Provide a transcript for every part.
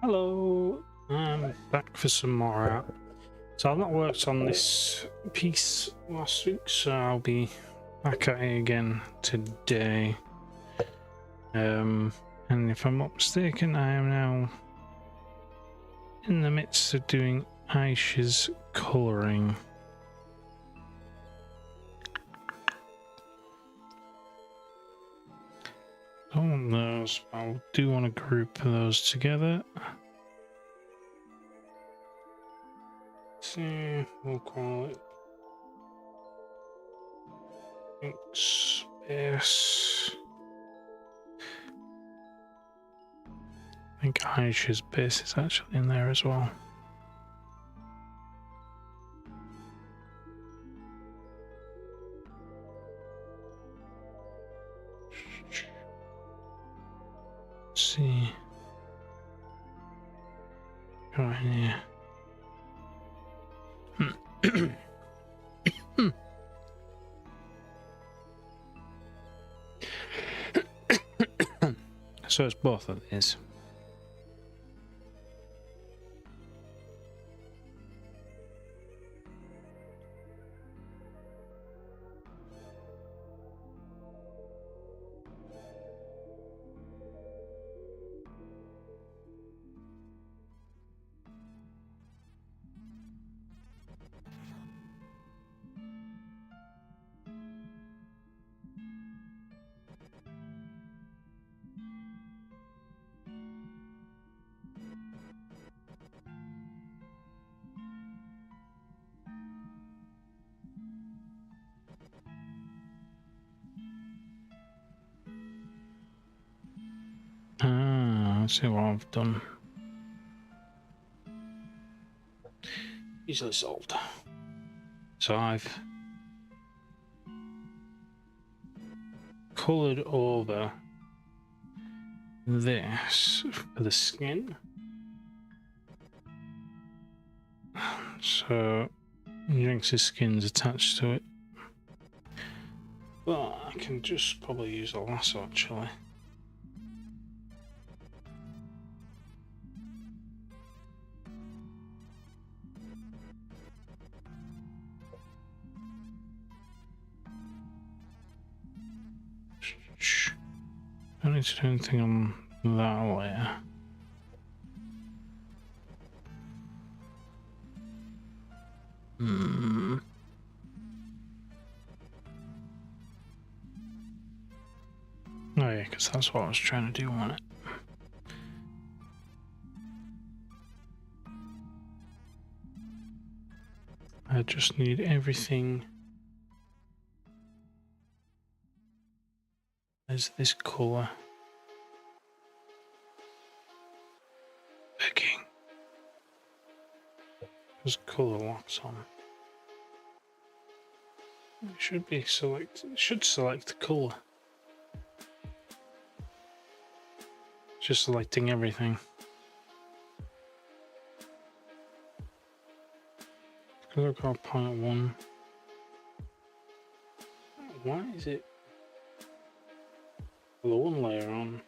Hello, I'm back for some more art. So I've not worked on this piece last week, so I'll be back at it again today. And if I'm not mistaken, I am now in the midst of doing Aisha's colouring. I don't want those, but I do want to group those together. See, we'll call it pink space. I think Aisha's base is actually in there as well. Let's see. Go in here. So it's both of these. Let's see what I've done. Easily solved. So I've coloured over this for the skin. So Jinx's skin's attached to it. But I can just probably use a lasso actually. Don't need to do anything on that layer. Oh yeah, because that's what I was trying to do on it. I just need everything as this colour. Picking. There's colour locks on. It should be select. It should select the colour. Just selecting everything. Colour card 0.1. Why is it the one layer on?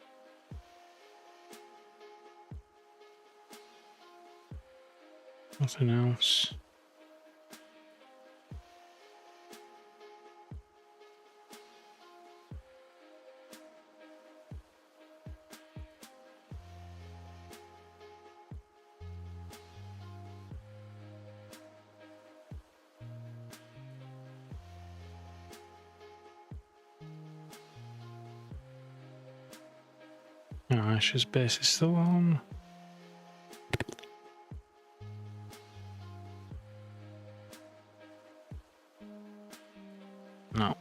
Nothing else. Oh, Ash's base is still on. No.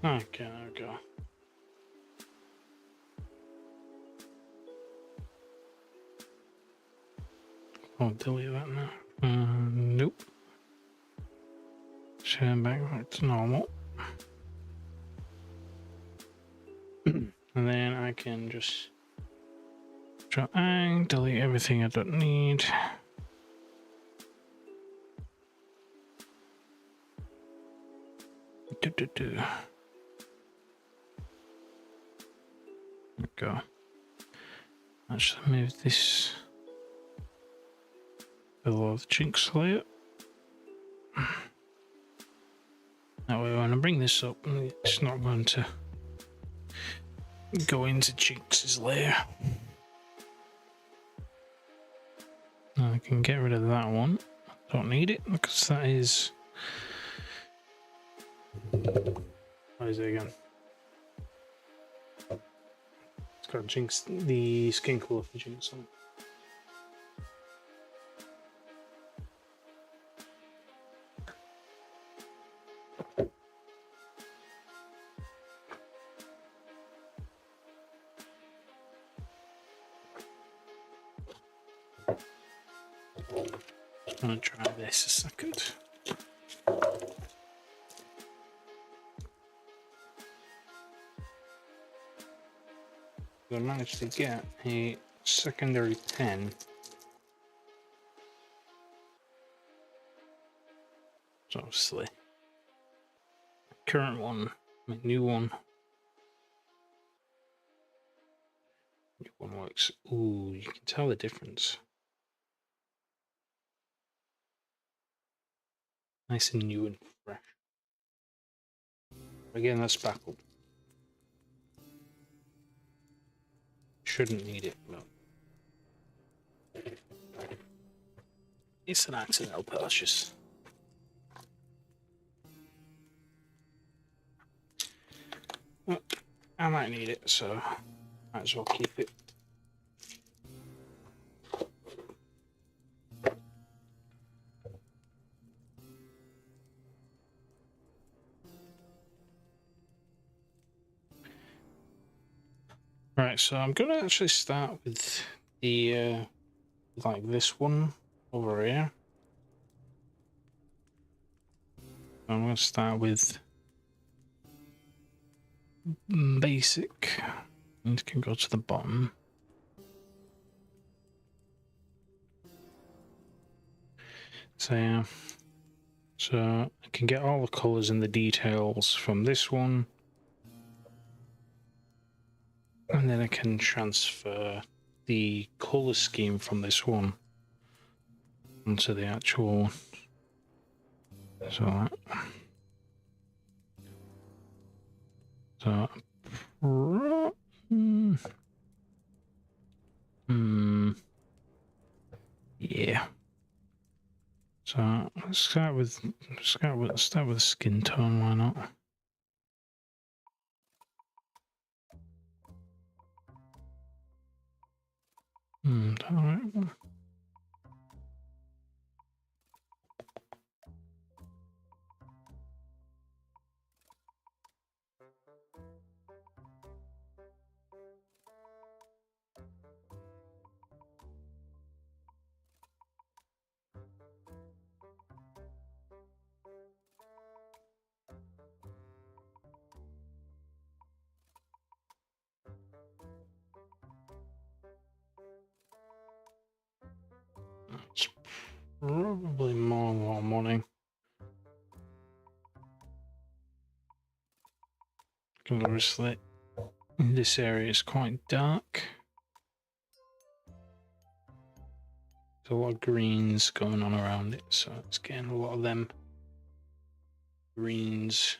Okay, there we go. I'll delete that now. Nope. Turn back to normal. And then I can just try and delete everything I don't need. There we go. Let's move this below the chinks layer. That way when I bring this up, it's not going to go into Chinks' layer. I can get rid of that one. Don't need it because that is... What is it again? It's got Jinx, the skin colour for Jinx on it. I'm gonna try this a second. I managed to get a secondary pen. So obviously, the current one, my new one. New one works. Ooh, you can tell the difference. Nice and new and fresh. Again, let's back up. Shouldn't need it, but it's an accidental purchase. Well, I might need it, so might as well keep it. Right, so I'm gonna actually start with the like this one over here. I'm gonna start with basic, and it can go to the bottom. So yeah, so I can get all the colors and the details from this one, and then I can transfer the color scheme from this one onto the actual one. So yeah. So let's start with skin tone. Why not? All right. It's probably more than what I'm wanting. Because obviously this area is quite dark. There's a lot of greens going on around it, so it's getting a lot of them greens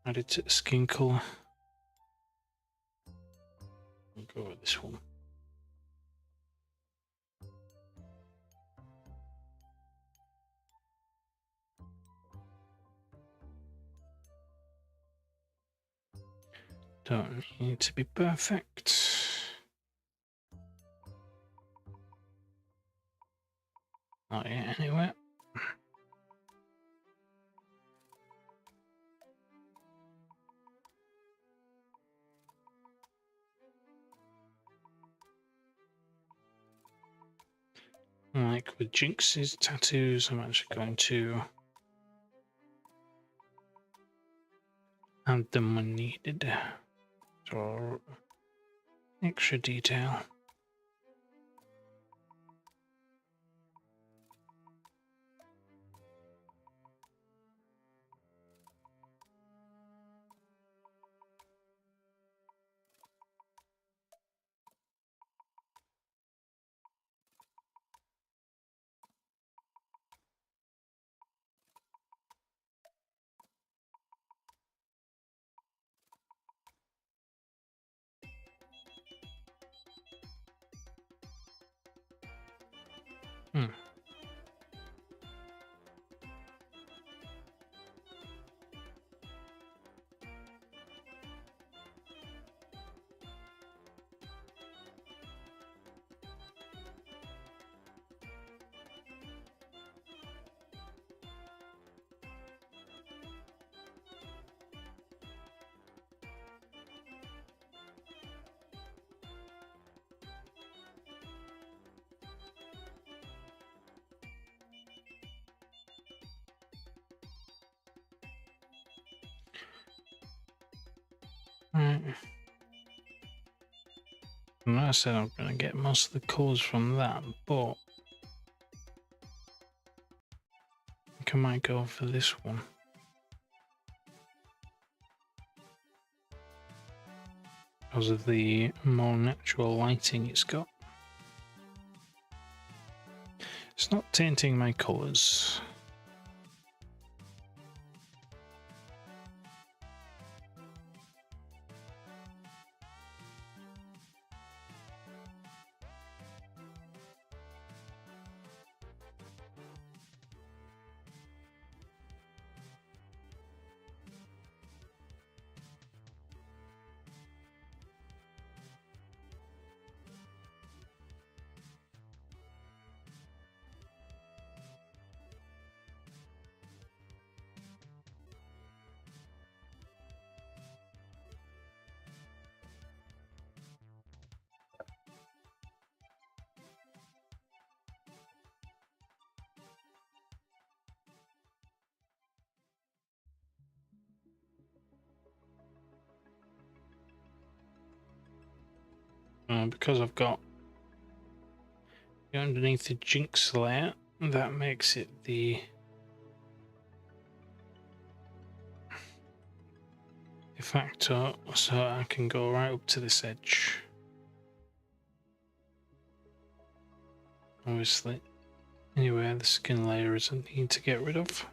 added to the skin colour. I'll go with this one. Don't need to be perfect. Not yet, anyway. Like with Jinx's tattoos, I'm actually going to add them when needed. So extra detail. Right. And like I said, I'm going to get most of the colours from that, but I think I might go for this one. Because of the more natural lighting it's got. It's not tainting my colours. Because I've got underneath the Jinx layer, that makes it the de facto, so I can go right up to this edge. Obviously, anyway, the skin layer is a need to get rid of.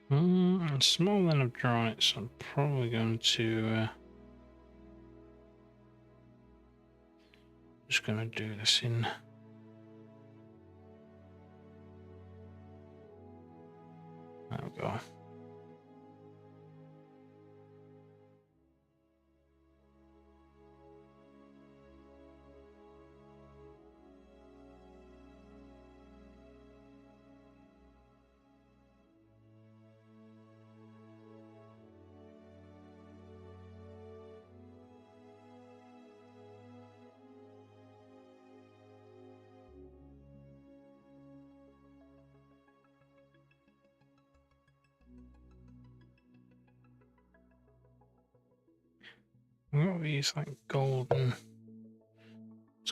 It's smaller than I've drawn it, so I'm probably going to just going to do this in. There we go. What are these, like golden? It's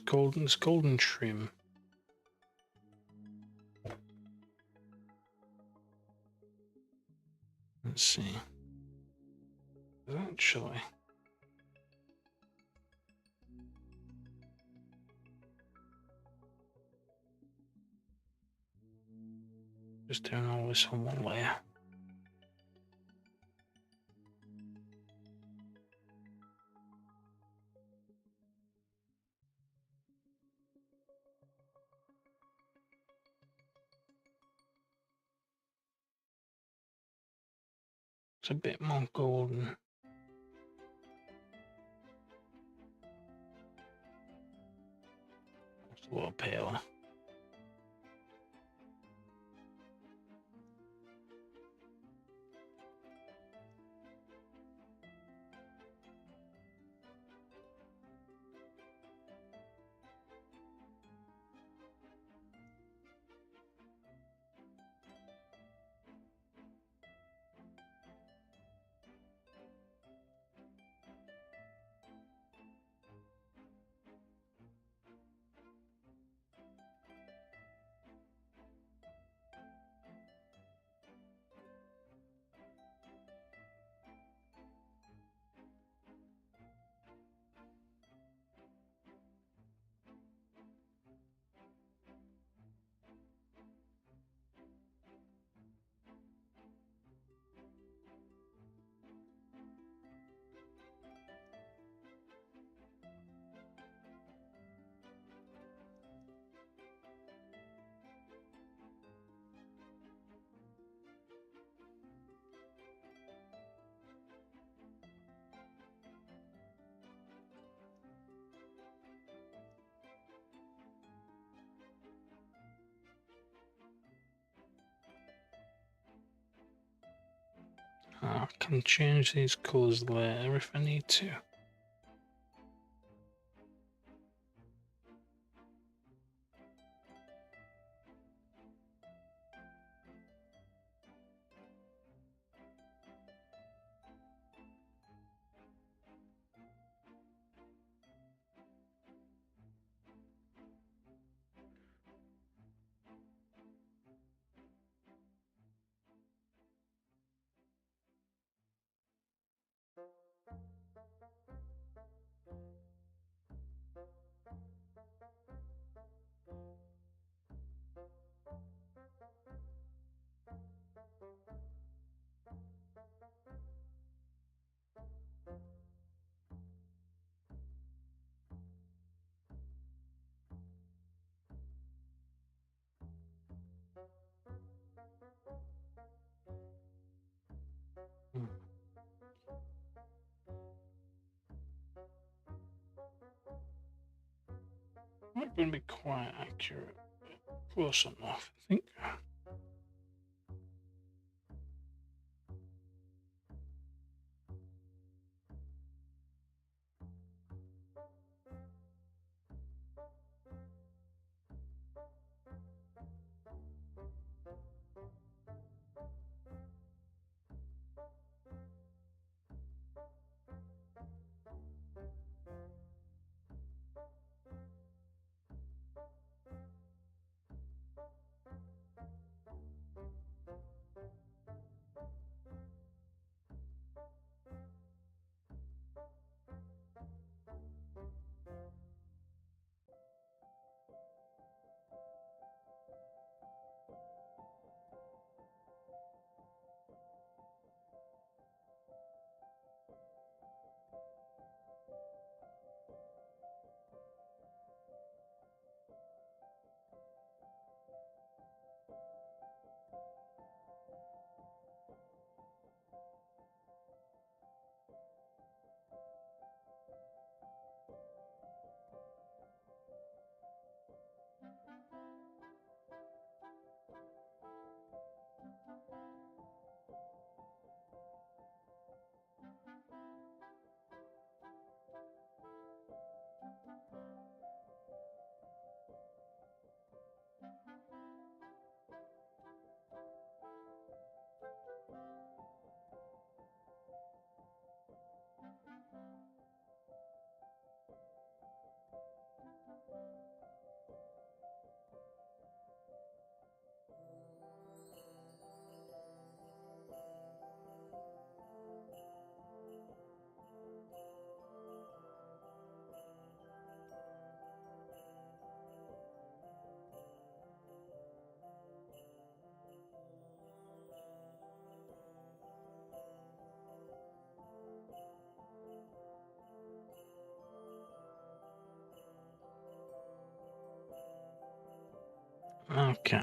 golden trim. Let's see. Actually, just doing all this on one layer. It's a bit more golden. It's a little paler. I can change these colours later if I need to. Not going to be quite accurate. Close enough, I think. Okay.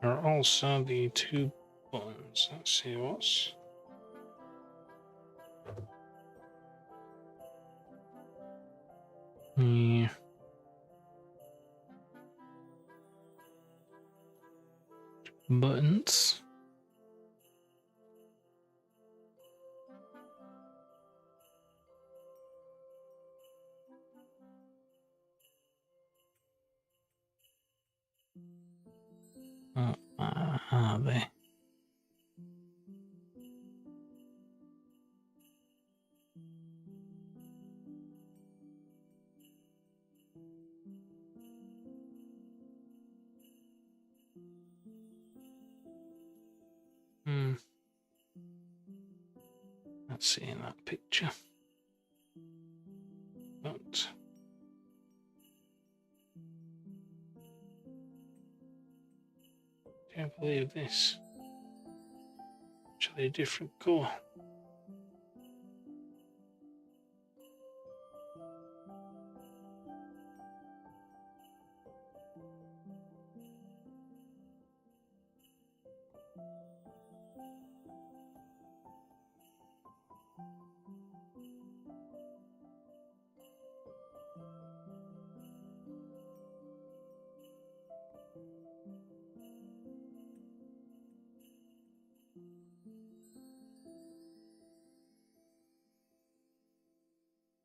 There are also the 2 buttons. Let's see what's... Yeah. Buttons. What are they? Let's see in that picture. But can't believe this. Actually a different colour.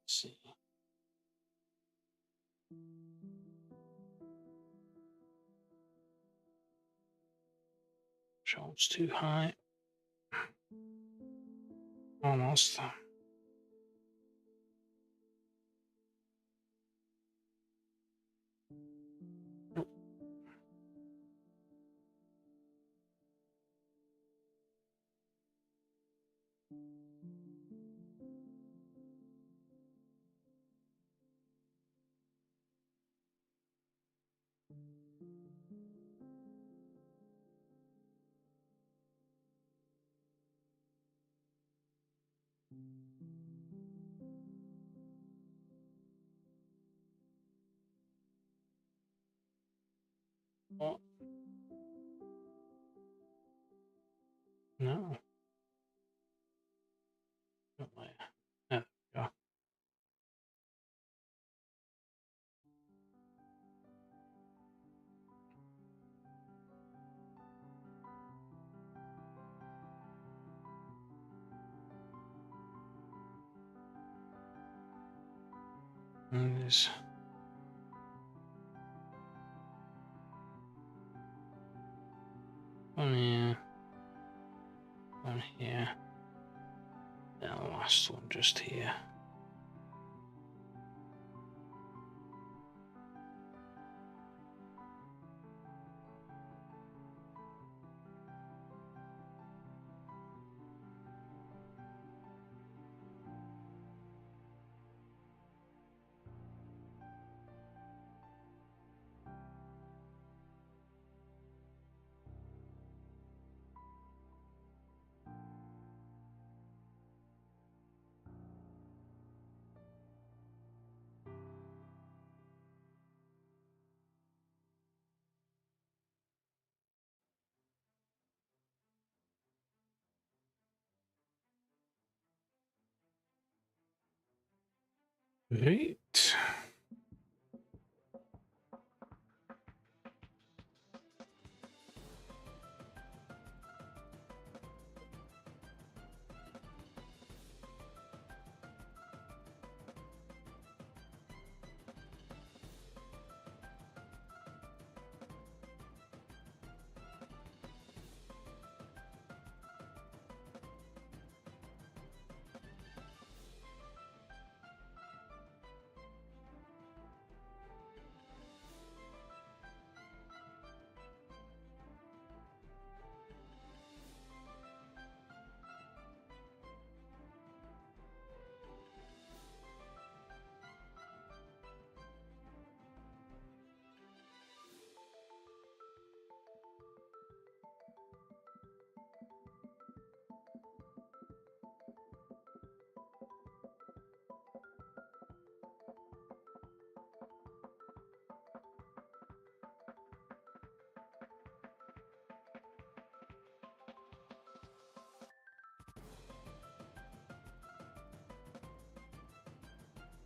Let's see. Shoulders too high. Almost. What? No. Not there. There we go. And there's one here, one here, then the last one just here. Right.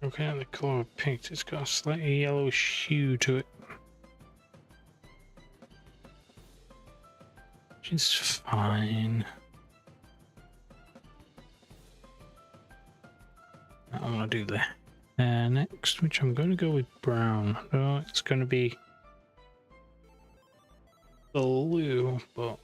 Looking at the colour of pink, it's got a slightly yellowish hue to it. Which is fine. I'm gonna do the hair next, which I'm gonna go with brown. No, it's gonna be blue, but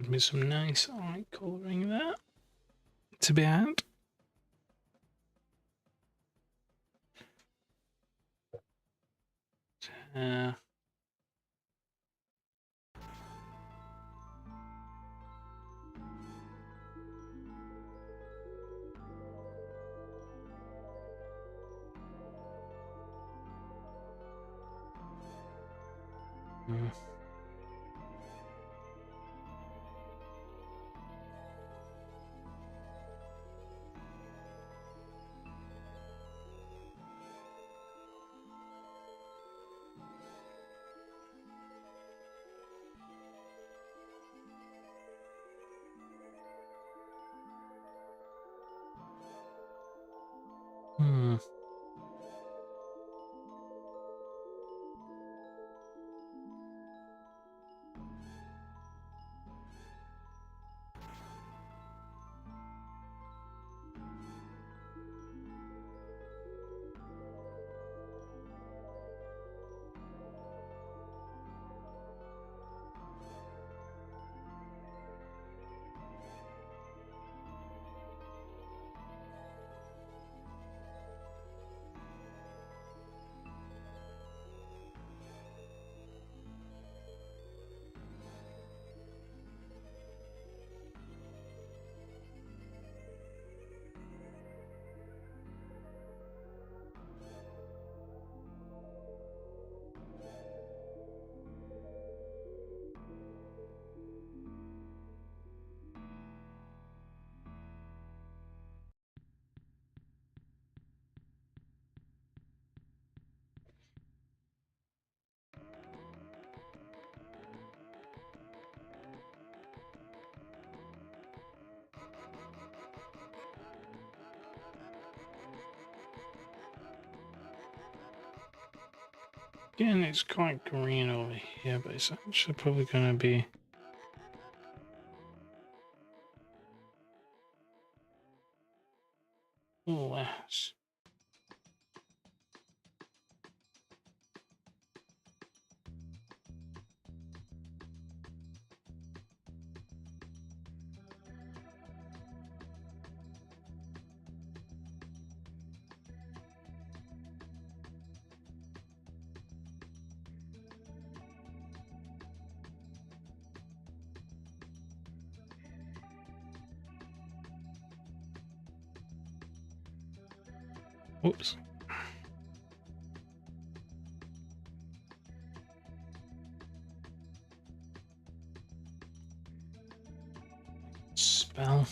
give me some nice eye colouring there to be had. Uh, mm. Hmm. Again, it's quite green over here, but it's actually probably going to be less. Oops. Spell.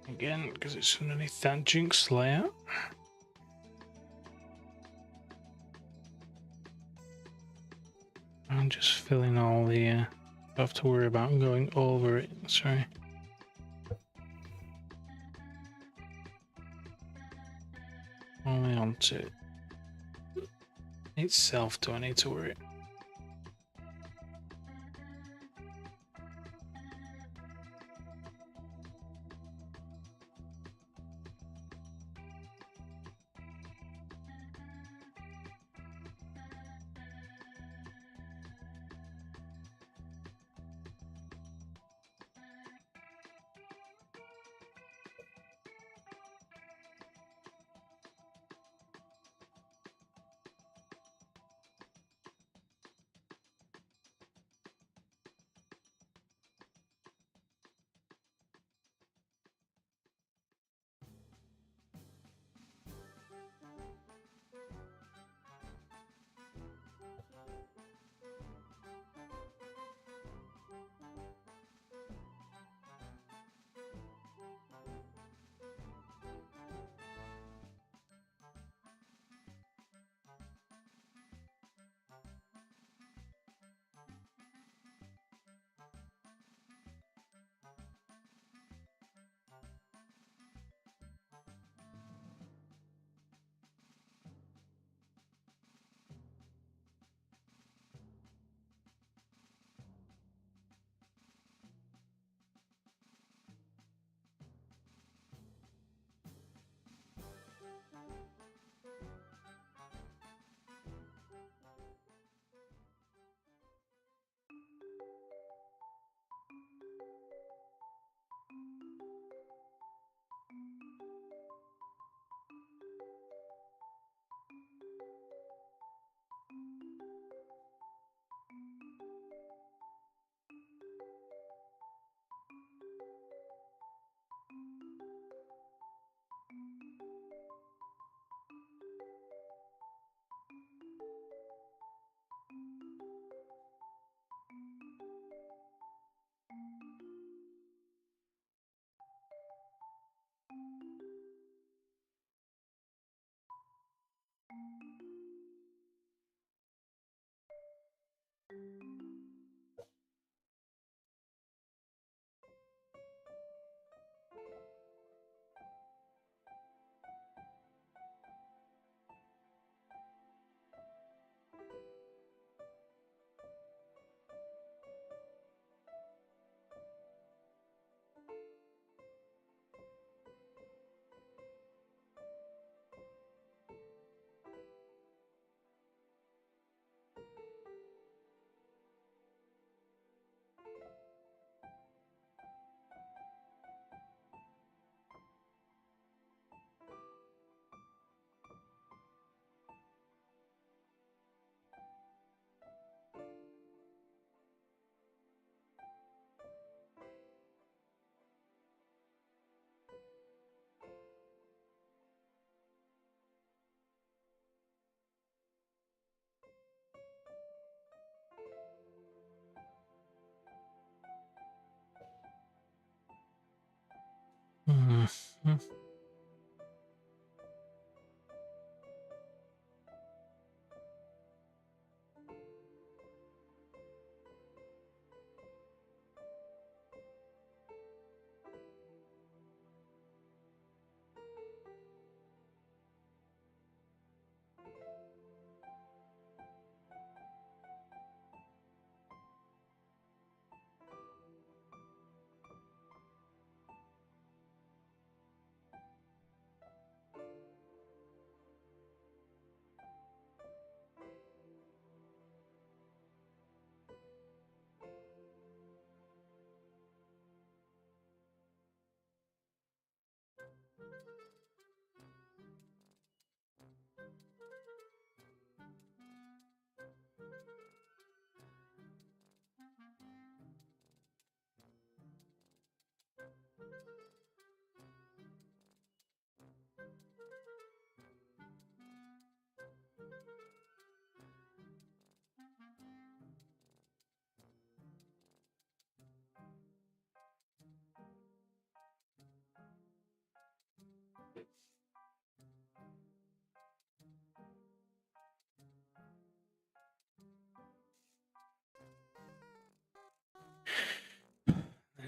Again, because it's underneath that Jinx layer. I'm just filling all the. Don't have to worry about going over it. Sorry. Only onto it itself. Do I need to worry? Mhm.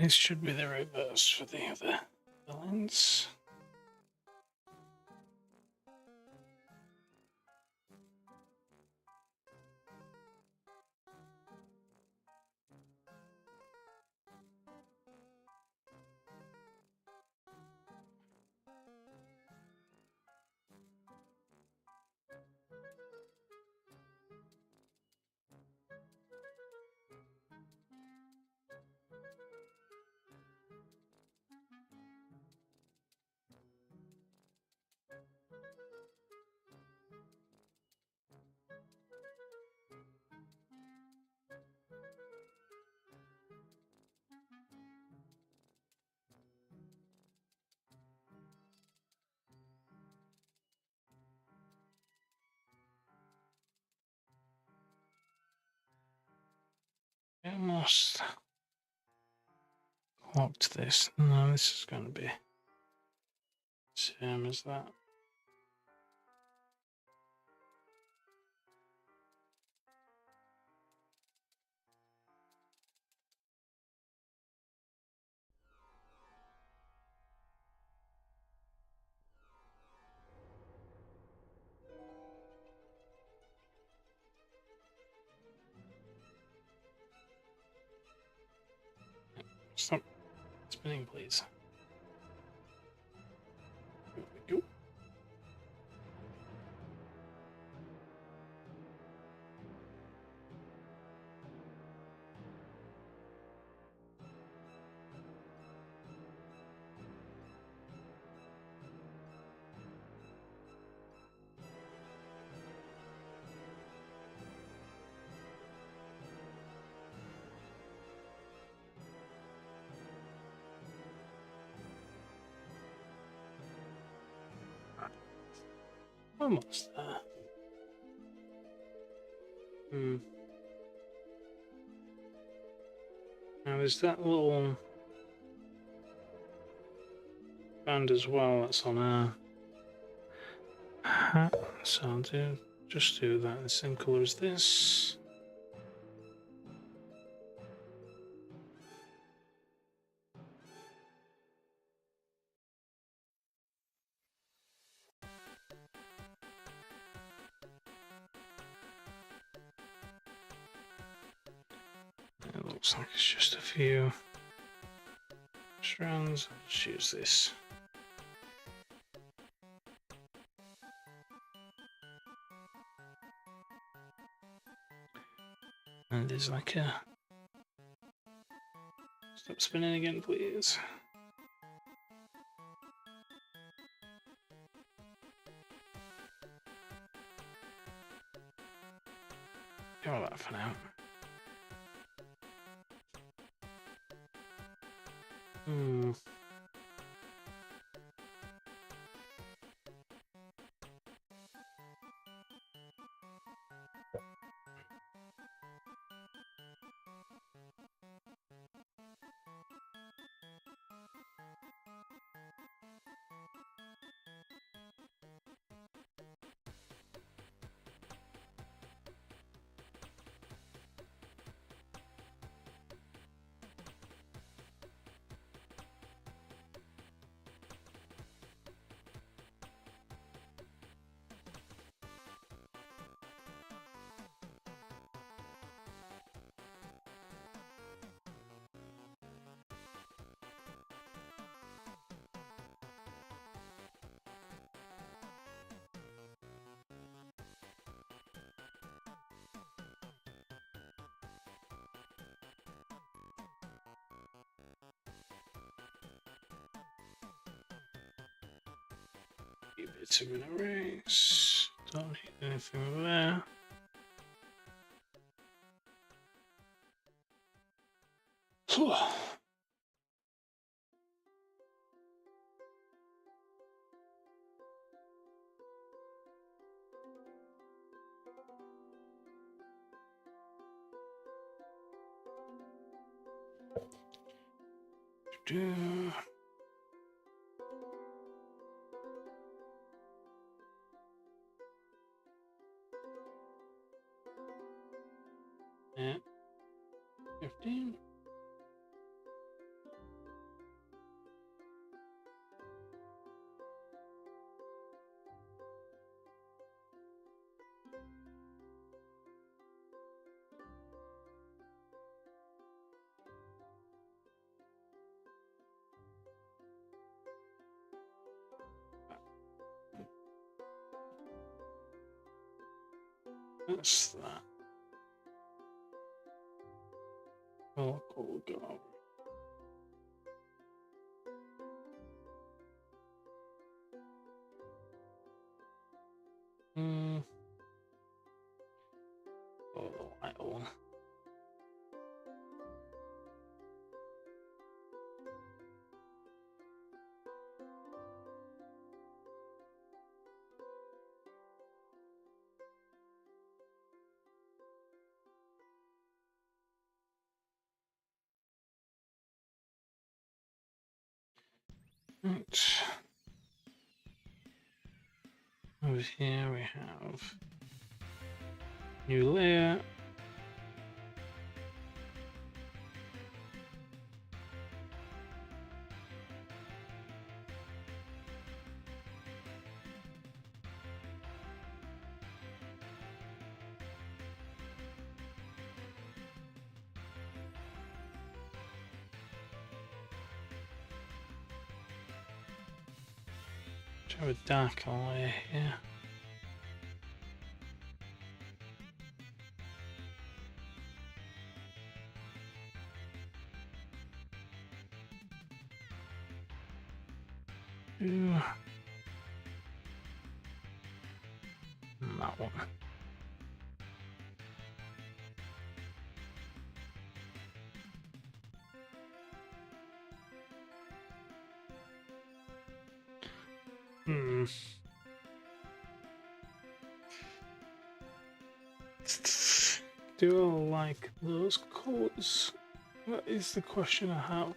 This should be the reverse for the other villains. Almost locked this. No, this is going to be same as that. Stop spinning, please. There we go. Almost there. Now there's that little band as well that's on a hat, so I'll just do that the same colour as this. It looks like it's just a few strands. I'll just use this. And there's like a... Stop spinning again, please. Go with that for now. Few bits I'm gonna erase. Don't need anything there. Yeah. 15. That's that. Oh, go. Oh, the white one. Right. Over here we have new layer. Have a darker layer here. That one. Do I like those colours? That is the question I have.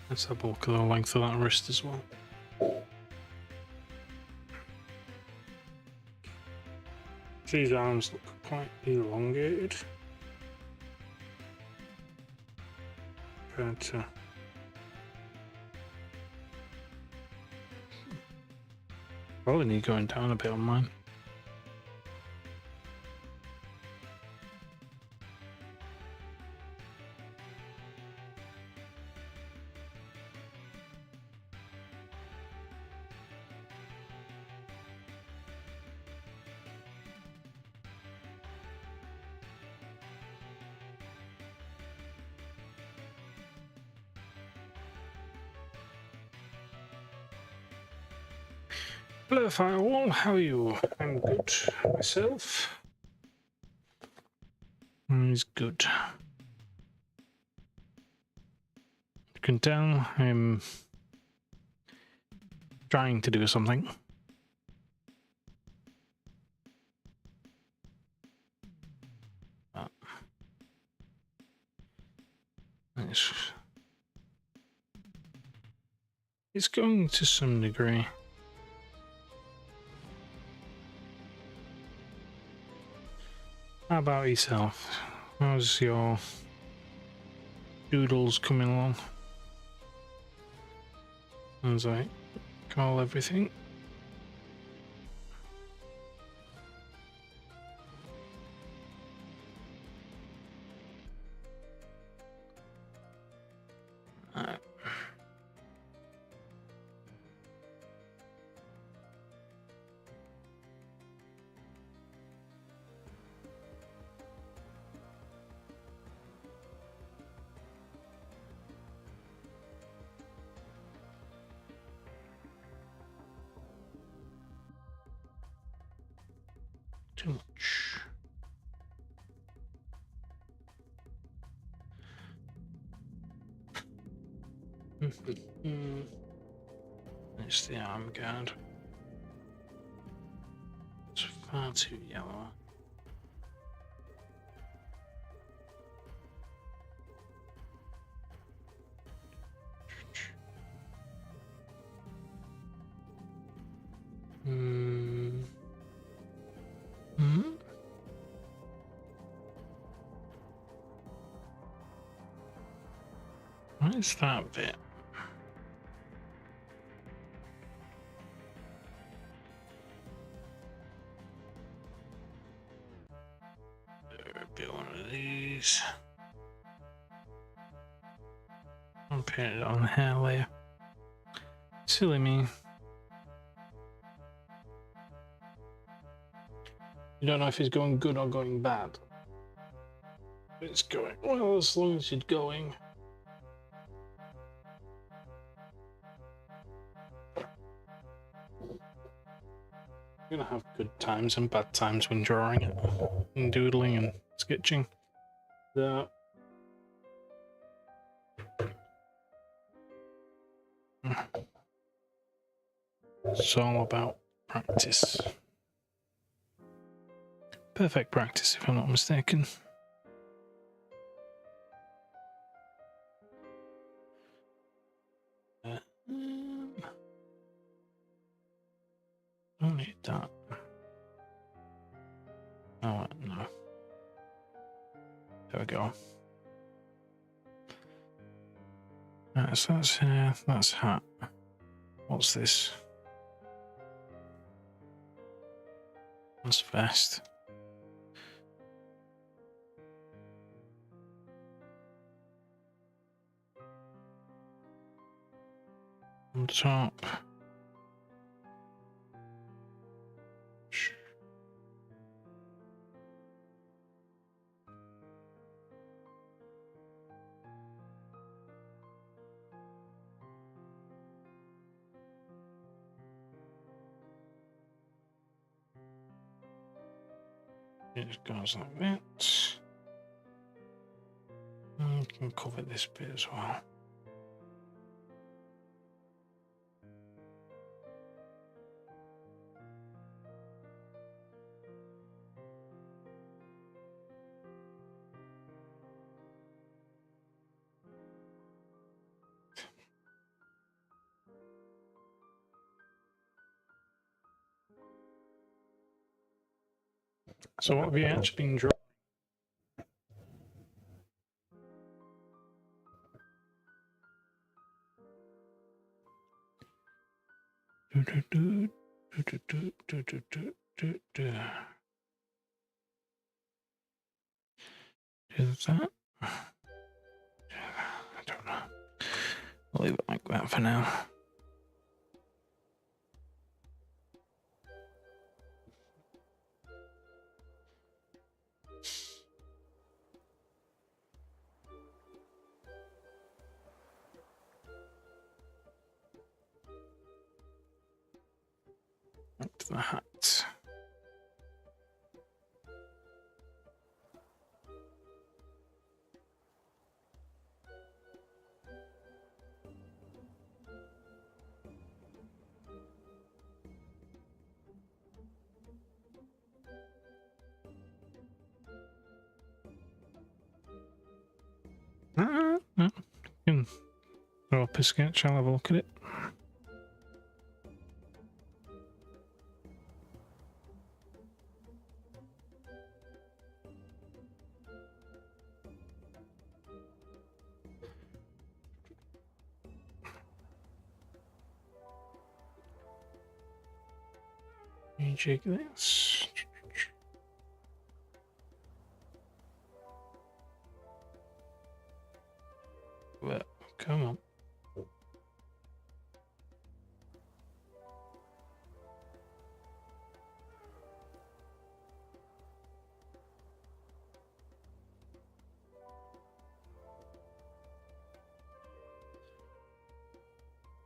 Let's have a look at the length of that wrist as well. These arms look quite elongated compared to probably need going down a bit on mine. Hello Firewall, how are you? I'm good myself. He's good. You can tell I'm trying to do something. It's going to some degree. How about yourself? How's your doodles coming along? As I call everything. Too much. It's the arm guard. It's far too yellow. What is that bit? Be one of these. I'll paint it on the hair layer. Silly me. You don't know if it's going good or going bad. It's going well as long as it's going. You're gonna have good times and bad times when drawing it and doodling and sketching. It's all about practice. Perfect practice, if I'm not mistaken. Don't need that. Oh, no. There we go. Right, so that's hair, that's hat. What's this? That's vest. On top. It goes like that. And you can cover this bit as well. So what have you actually been drawing? Is that? I don't know. I'll leave it like that for now. Up to the hat. No. You can throw up a sketch, I'll have a look at it. You jig this. Well, come on.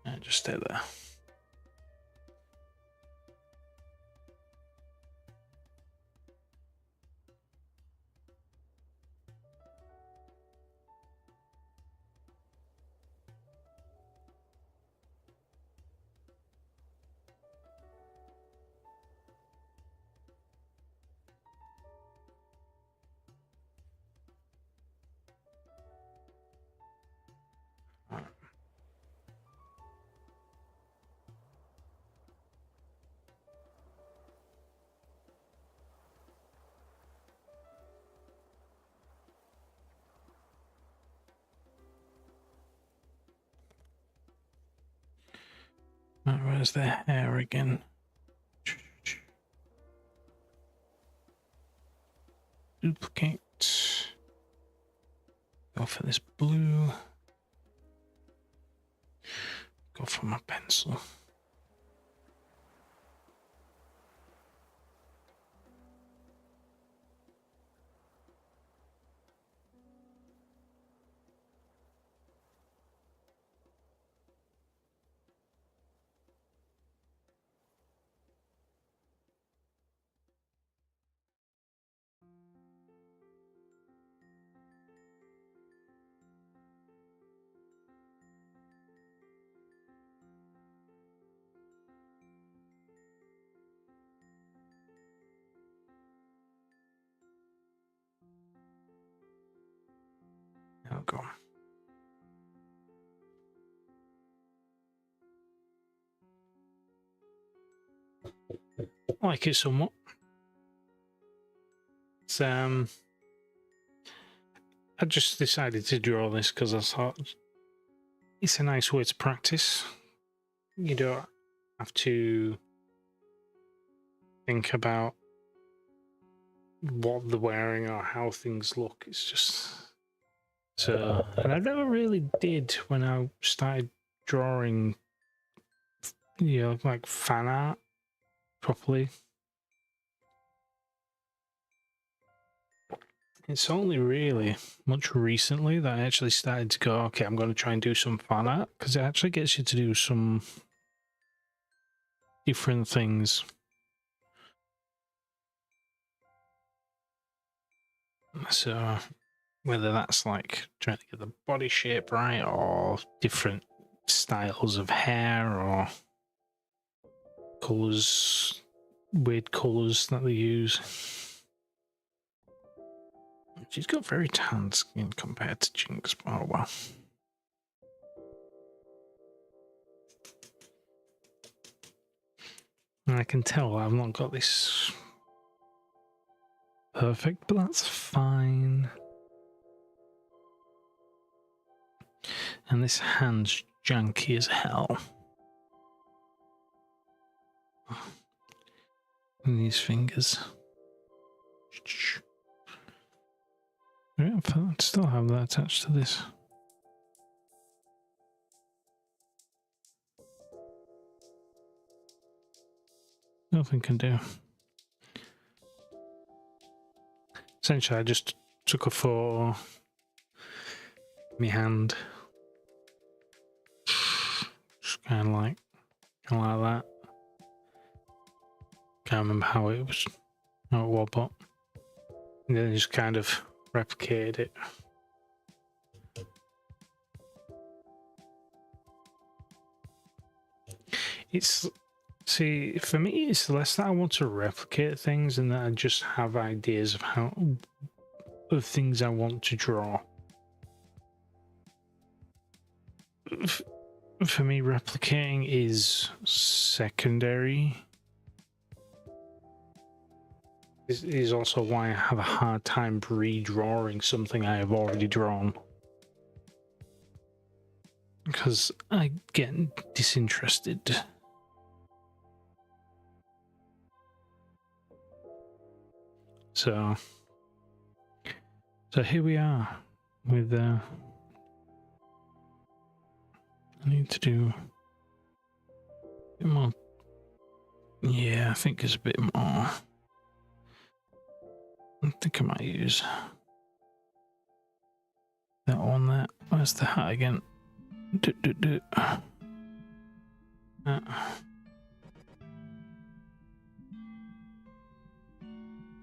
And just stay there. Right, where's the hair again? Duplicate. Go for this blue. for my pencil. There we go. I like it somewhat. It's, I just decided to draw this because I thought it's a nice way to practice. You don't have to think about what they're wearing or how things look. It's just so, and I never really did when I started drawing, you know, like fan art properly. It's only really much recently that I actually started to go, okay, I'm going to try and do some fan art, because it actually gets you to do some different things. So whether that's like trying to get the body shape right, or different styles of hair, or colours, weird colours that they use. She's got very tan skin compared to Jinx, but oh well. And I can tell I've not got this perfect, but that's fine. And this hand's janky as hell. And these fingers. Yeah, I still have that attached to this. Nothing can do. Essentially, I just took a photo of my hand. Just kind of like that. Can't remember how it was, but and then just kind of replicated it. See, for me, it's less that I want to replicate things and that I just have ideas of things I want to draw. For me, replicating is secondary. This is also why I have a hard time redrawing something I have already drawn, because I get disinterested. So here we are with I need to do a bit more. Yeah, I think it's a bit more. I think I might use that one there. Where's the hat again? And then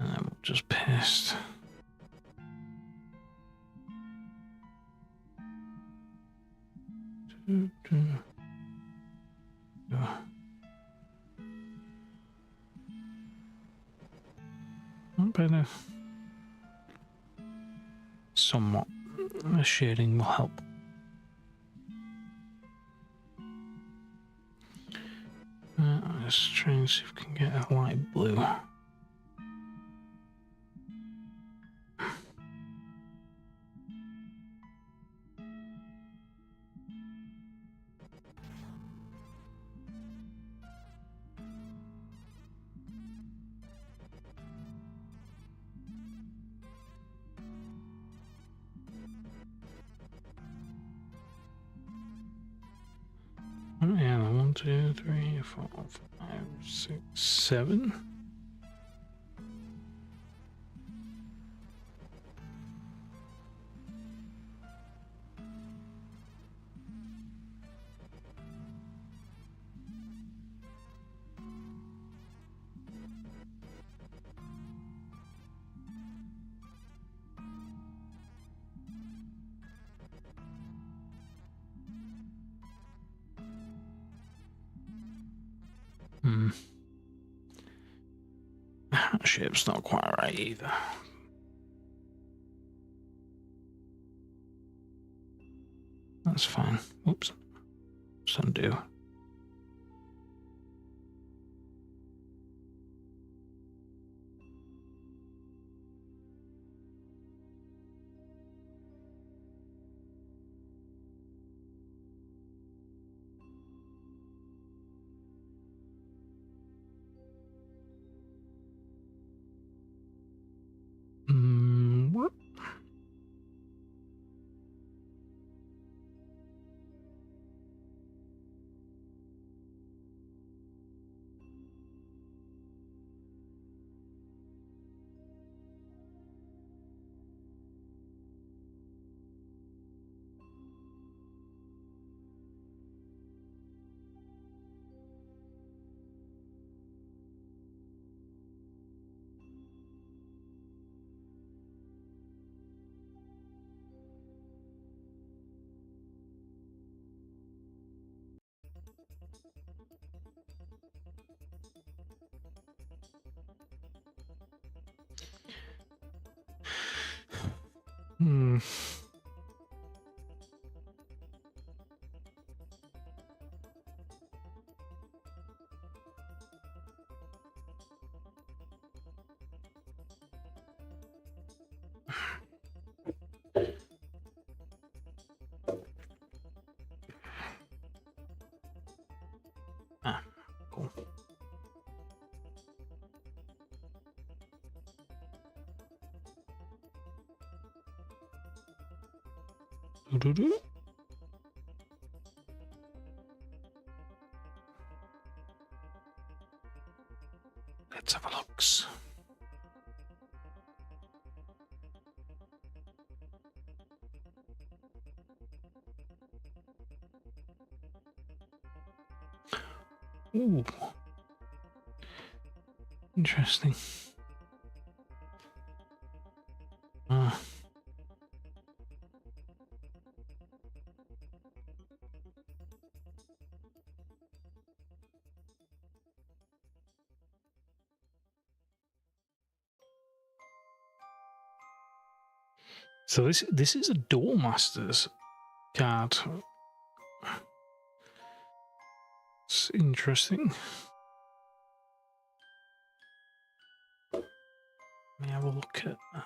we'll just paste. Better. Somewhat. The shading will help. Let's try and see if we can get a light blue. Yeah, 2, 3, 4, 5, 6, 7. That shape's not quite right either. That's fine. Oops. Let's undo. What? Ah, cool. Do-do-do. Let's have a look. Ooh. Interesting. So this is a Doormaster's card. It's interesting. Let me have a look at that.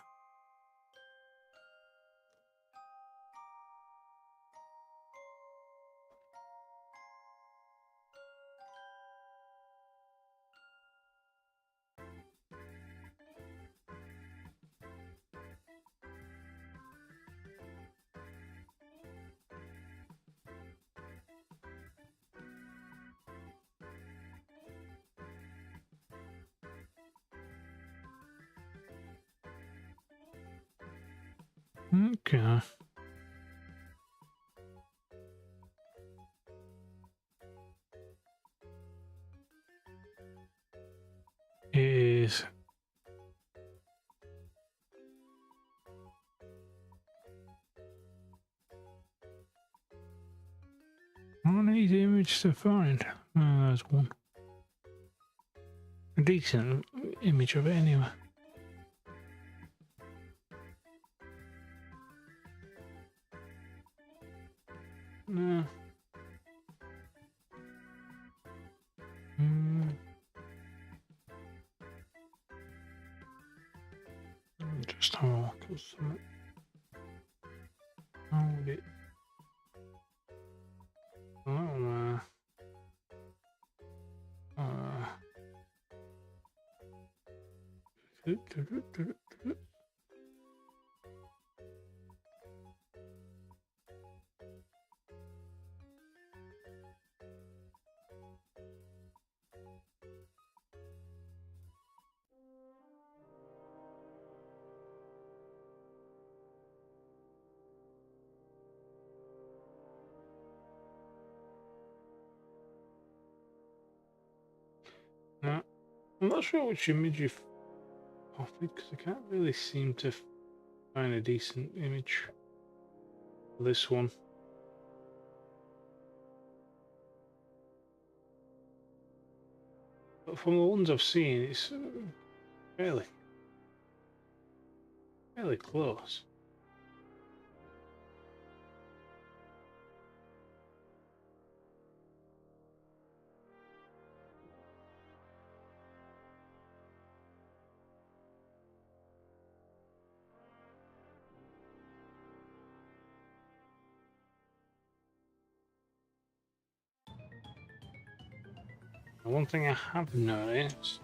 Okay. Is I need the image to find. Oh, there's one. A decent image of it anyway. No. Just have a look at something. Hold it. Oh, I'm not sure which image you've copied because I can't really seem to find a decent image for this one. But from the ones I've seen, it's fairly close. One thing I have noticed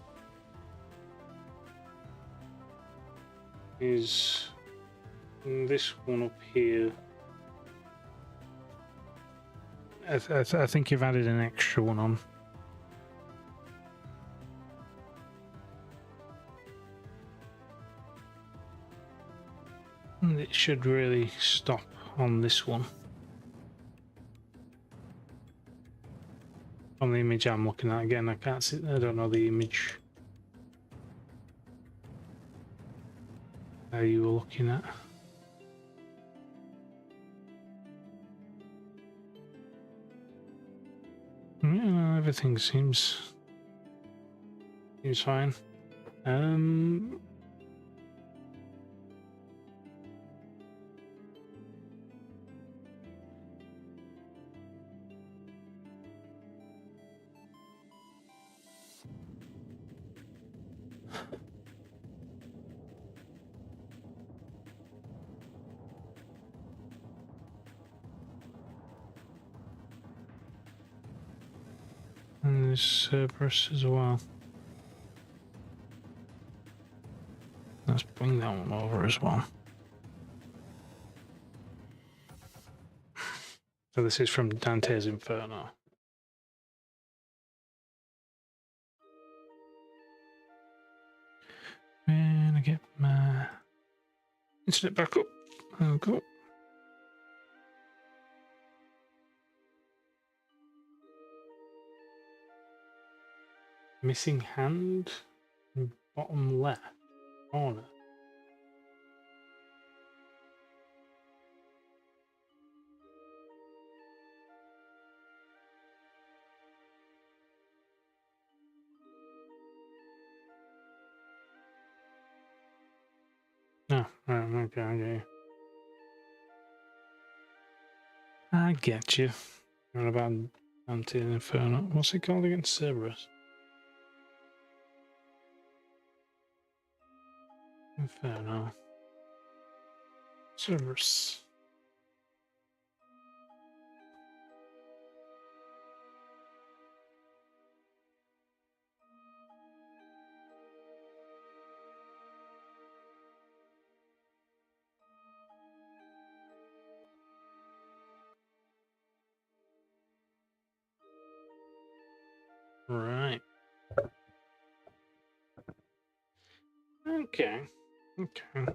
is this one up here. I think you've added an extra one on. And it should really stop on this one. On the image I'm looking at, again, I can't see, I don't know the image that you were looking at. Yeah, no, everything seems fine. And there's Cerberus as well. Let's bring that one over as well. So this is from Dante's Inferno. And I get my internet back up. Oh, cool. Missing hand in bottom left corner. Oh, right, okay, I get you. What about Dante's Inferno? What's it called again? Cerberus. Inferno. Cerberus. Right. Okay. Okay.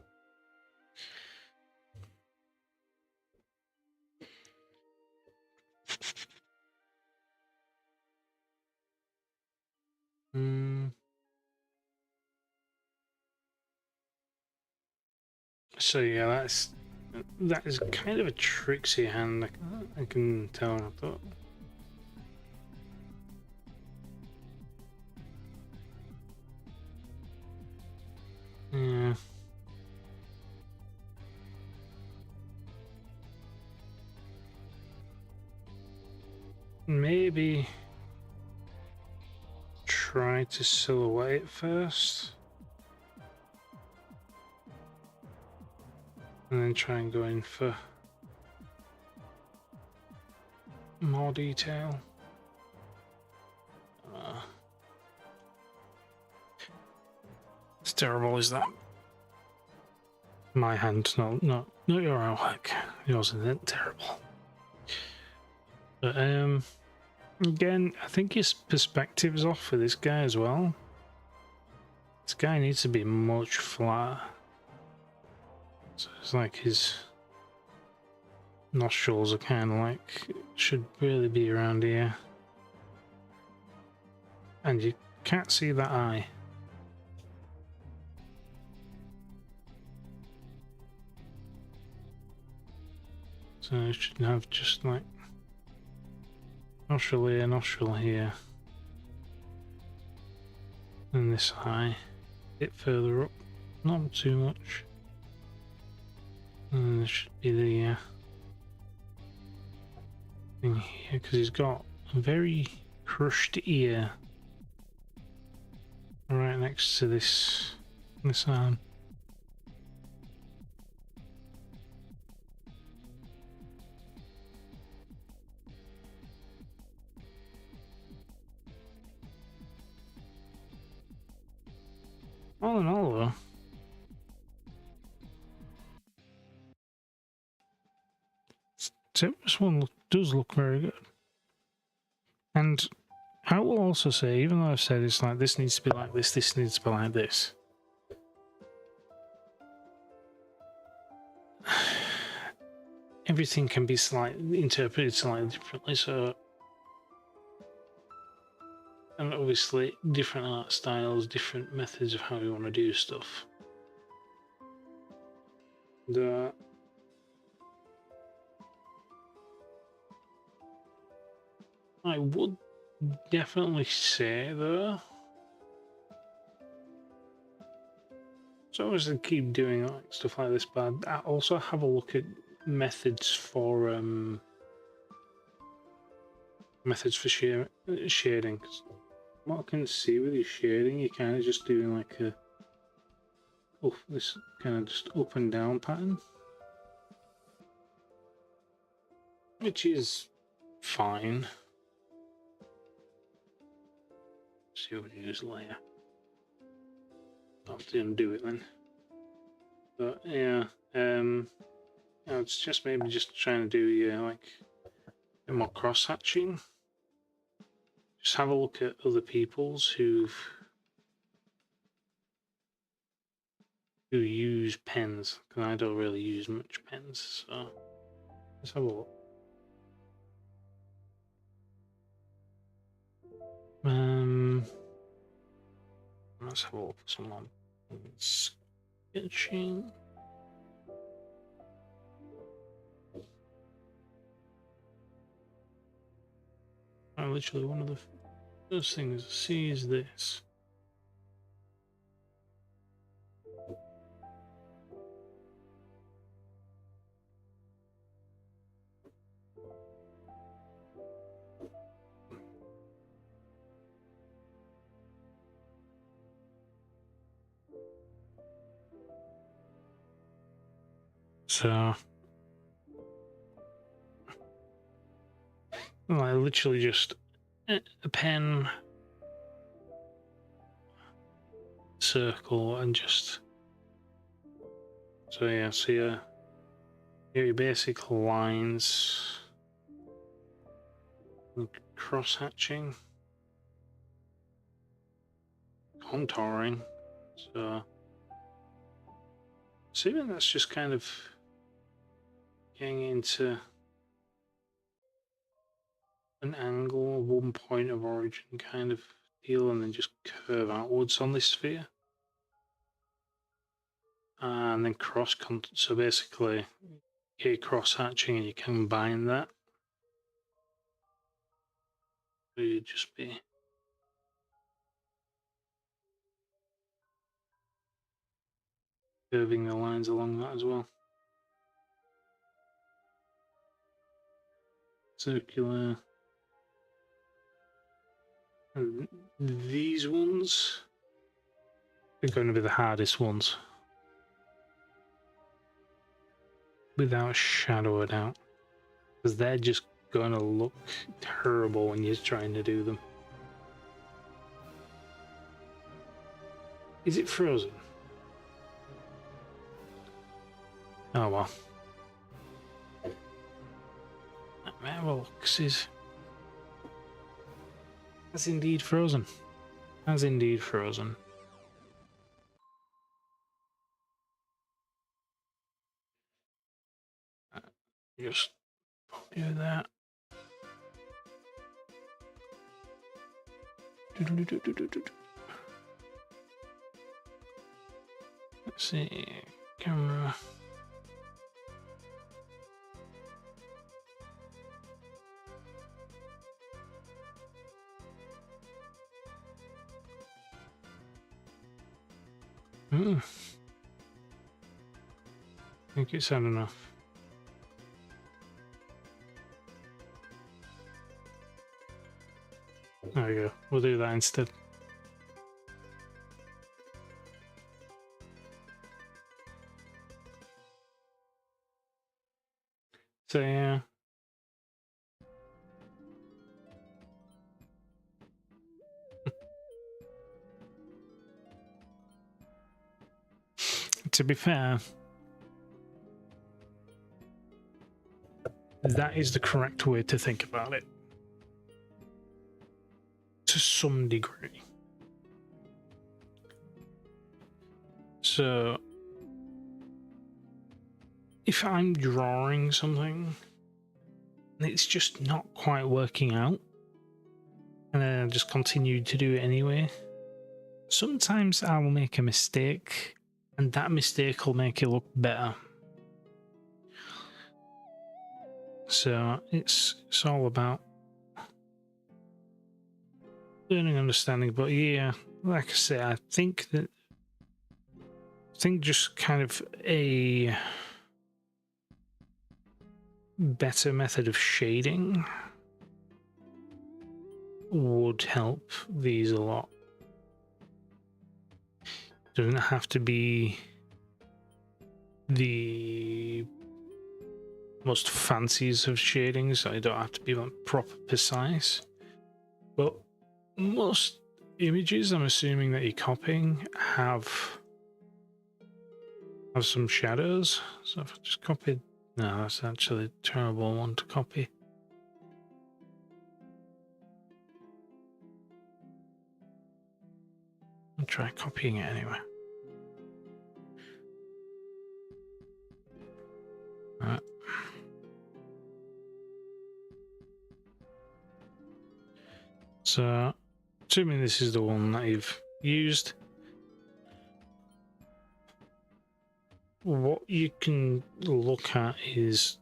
So yeah, that is kind of a tricksy hand. I can tell. I thought. Yeah. Maybe try to silhouette it first. And then try and go in for more detail. It's terrible, is that? My hand, not your artwork. Yours isn't terrible. But again, I think his perspective's off for this guy as well. This guy needs to be much flatter. So it's like his nostrils are kind of like, should really be around here. And you can't see that eye. So I should have just like nostril here, and this eye a bit further up, not too much. And there should be the thing here, because he's got a very crushed ear right next to this arm. All in all, though, this one does look very good. And I will also say, even though I've said it's like this needs to be like this needs to be like this, everything can be interpreted slightly differently. So, and obviously different art styles, different methods of how you want to do stuff. I would definitely say, though, so as I keep doing like stuff like this, but I also have a look at methods for shading. What I can see with your shading, you're kind of just doing like this kind of just up and down pattern, which is fine. See what you use layer. I'll have to undo it then. But yeah, it's just maybe just trying to do like a bit more cross hatching. Just have a look at other people's who use pens, because I don't really use much pens. So let's have a look. Let's have a look for someone sketching. Literally one of the first things I see is this. So I literally just a pen, circle, and just so yeah. So yeah, your basic lines, cross hatching, contouring. So assuming that's just kind of getting into an angle, one point of origin kind of deal, and then just curve outwards on this sphere. And then so basically you cross hatching and you combine that. So you'd just be curving the lines along that as well. Circular. And these ones are going to be the hardest ones, without a shadow of doubt, because they're just going to look terrible when you're trying to do them. Is it frozen? Oh well. That mailbox is... That's indeed frozen. That's indeed frozen. Just do that. Let's see, camera. I think it's had enough. There we go. We'll do that instead. So yeah. To be fair, that is the correct way to think about it. To some degree. So, if I'm drawing something and it's just not quite working out, and then I just continue to do it anyway, sometimes I will make a mistake, and that mistake will make it look better. So it's all about learning, understanding. But yeah, like I say, I think just kind of a better method of shading would help these a lot. Doesn't have to be the most fanciest of shadings. I don't have to be proper precise, but most images I'm assuming that you're copying have some shadows. So if I just copied, no, that's actually a terrible one to copy. I'll try copying it anyway. Alright. So, assuming this is the one that you've used, what you can look at is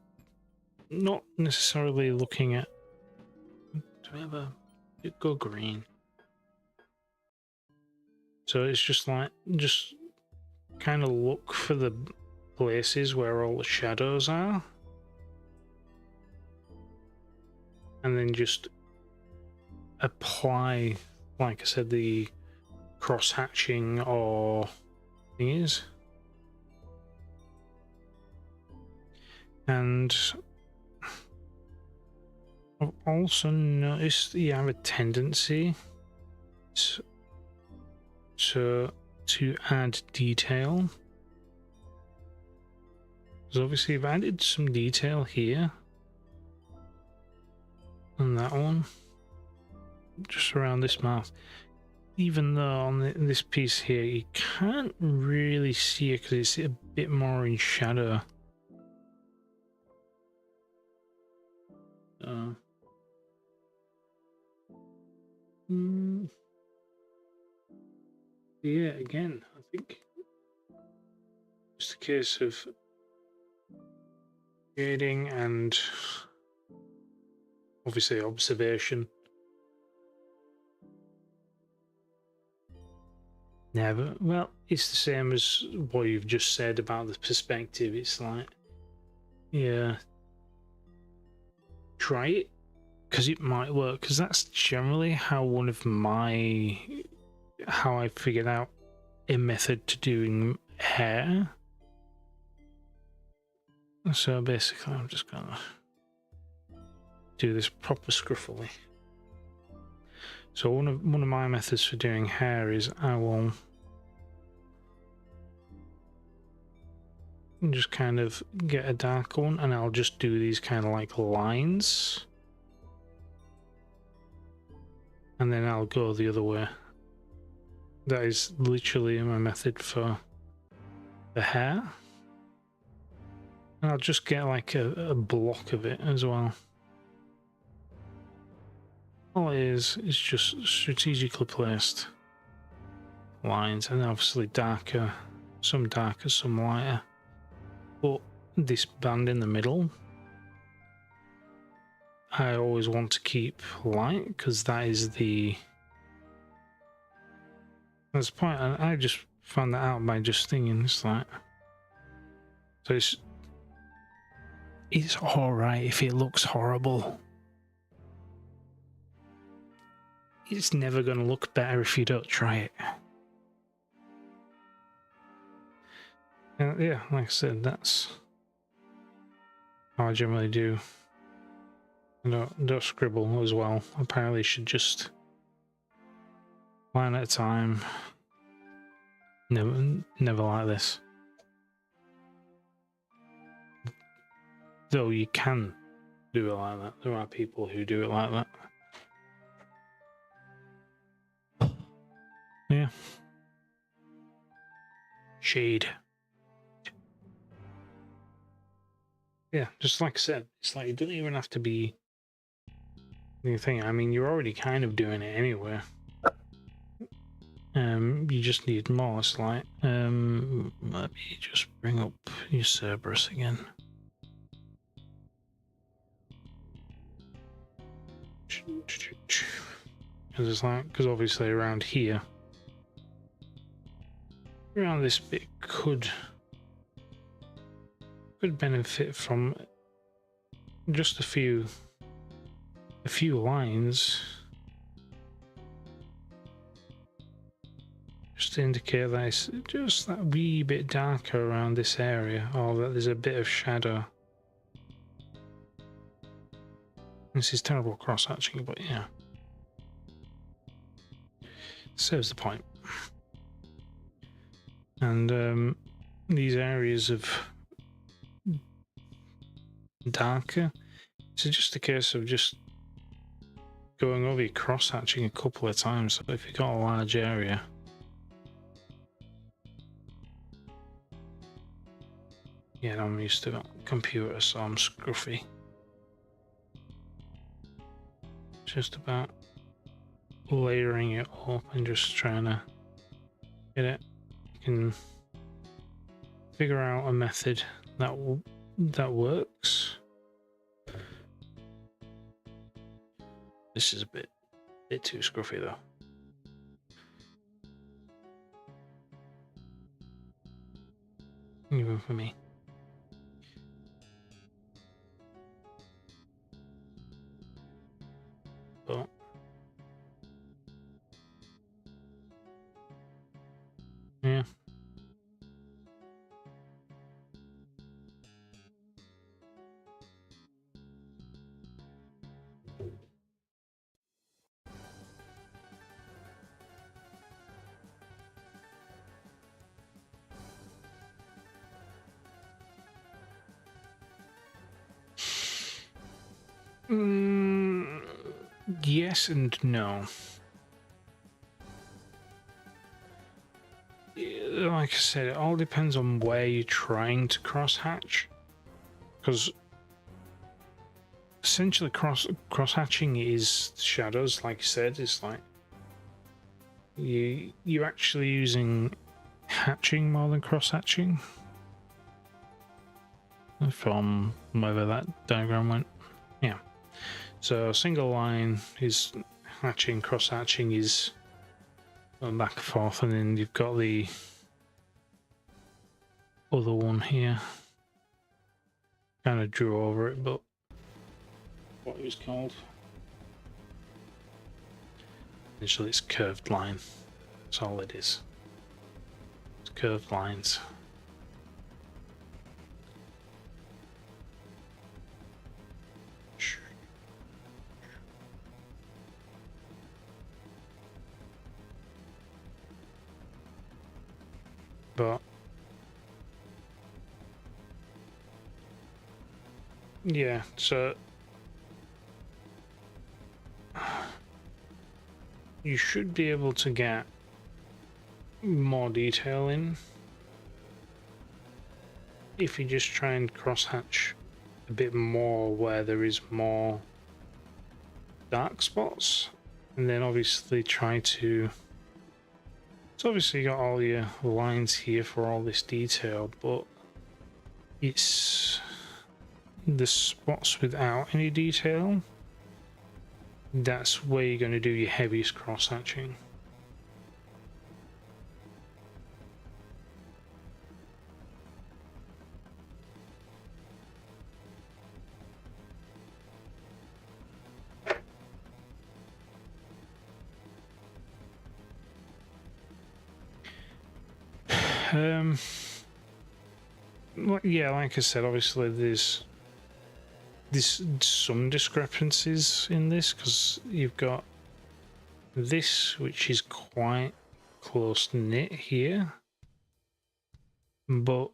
not necessarily looking at. Do we have a go green? So it's just like, just kind of look for the places where all the shadows are, and then just apply, like I said, the cross hatching or thingies. And I've also noticed that you have a tendency to add detail. Because obviously I've added some detail here on that one, just around this mouth. Even though on this piece here you can't really see it because it's a bit more in shadow. Yeah, again, I think it's a case of shading and obviously observation. Never. Well, it's the same as what you've just said about the perspective. It's like, yeah, try it because it might work. Because that's generally how how I figured out a method to doing hair. So basically, I'm just gonna do this proper scruffily. So one of my methods for doing hair is I will just kind of get a dark one, and I'll just do these kind of like lines, and then I'll go the other way. That is literally my method for the hair. And I'll just get like a block of it as well. All it is just strategically placed lines, and obviously darker, some lighter. But this band in the middle, I always want to keep light because that is that's the point. And I just found that out by just thinking. It's like, so it's alright if it looks horrible. It's never going to look better if you don't try it. Yeah, like I said, that's how I generally do. I don't scribble as well. Apparently you should just line at a time. Never like this. Though you can do it like that. There are people who do it like that. Yeah. Shade. Yeah, just like I said, it's like you don't even have to be the thing. I mean, you're already kind of doing it anyway. You just need more. It's like, let me just bring up your Cerberus again. Because it's like, because obviously around here, around this bit could benefit from just a few lines, just to indicate that it's just that wee bit darker around this area, or that there's a bit of shadow. This is terrible cross-hatching, but yeah, serves the point. And these areas of darker, it's just a case of just going over your cross-hatching a couple of times. So if you've got a large area, yeah, I'm used to that computer, so I'm scruffy. Just about layering it up and just trying to get it. You can figure out a method that works. This is a bit too scruffy though. Even for me. But yeah. Yes and no. Like I said, it all depends on where you're trying to cross-hatch. Because essentially cross-hatching is shadows, like you said. It's like you're actually using hatching more than cross-hatching. From wherever that diagram went. Yeah. So single line is hatching, cross-hatching is going back and forth, and then you've got the other one here. Kind of drew over it, but what it was called. Essentially it's curved line. That's all it is. It's curved lines. But yeah, so you should be able to get more detail in if you just try and crosshatch a bit more where there is more dark spots, and then obviously try to. So obviously you got all your lines here for all this detail, but it's the spots without any detail. That's where you're going to do your heaviest cross hatching. Yeah, like I said, obviously there's some discrepancies in this because you've got this, which is quite close knit here, but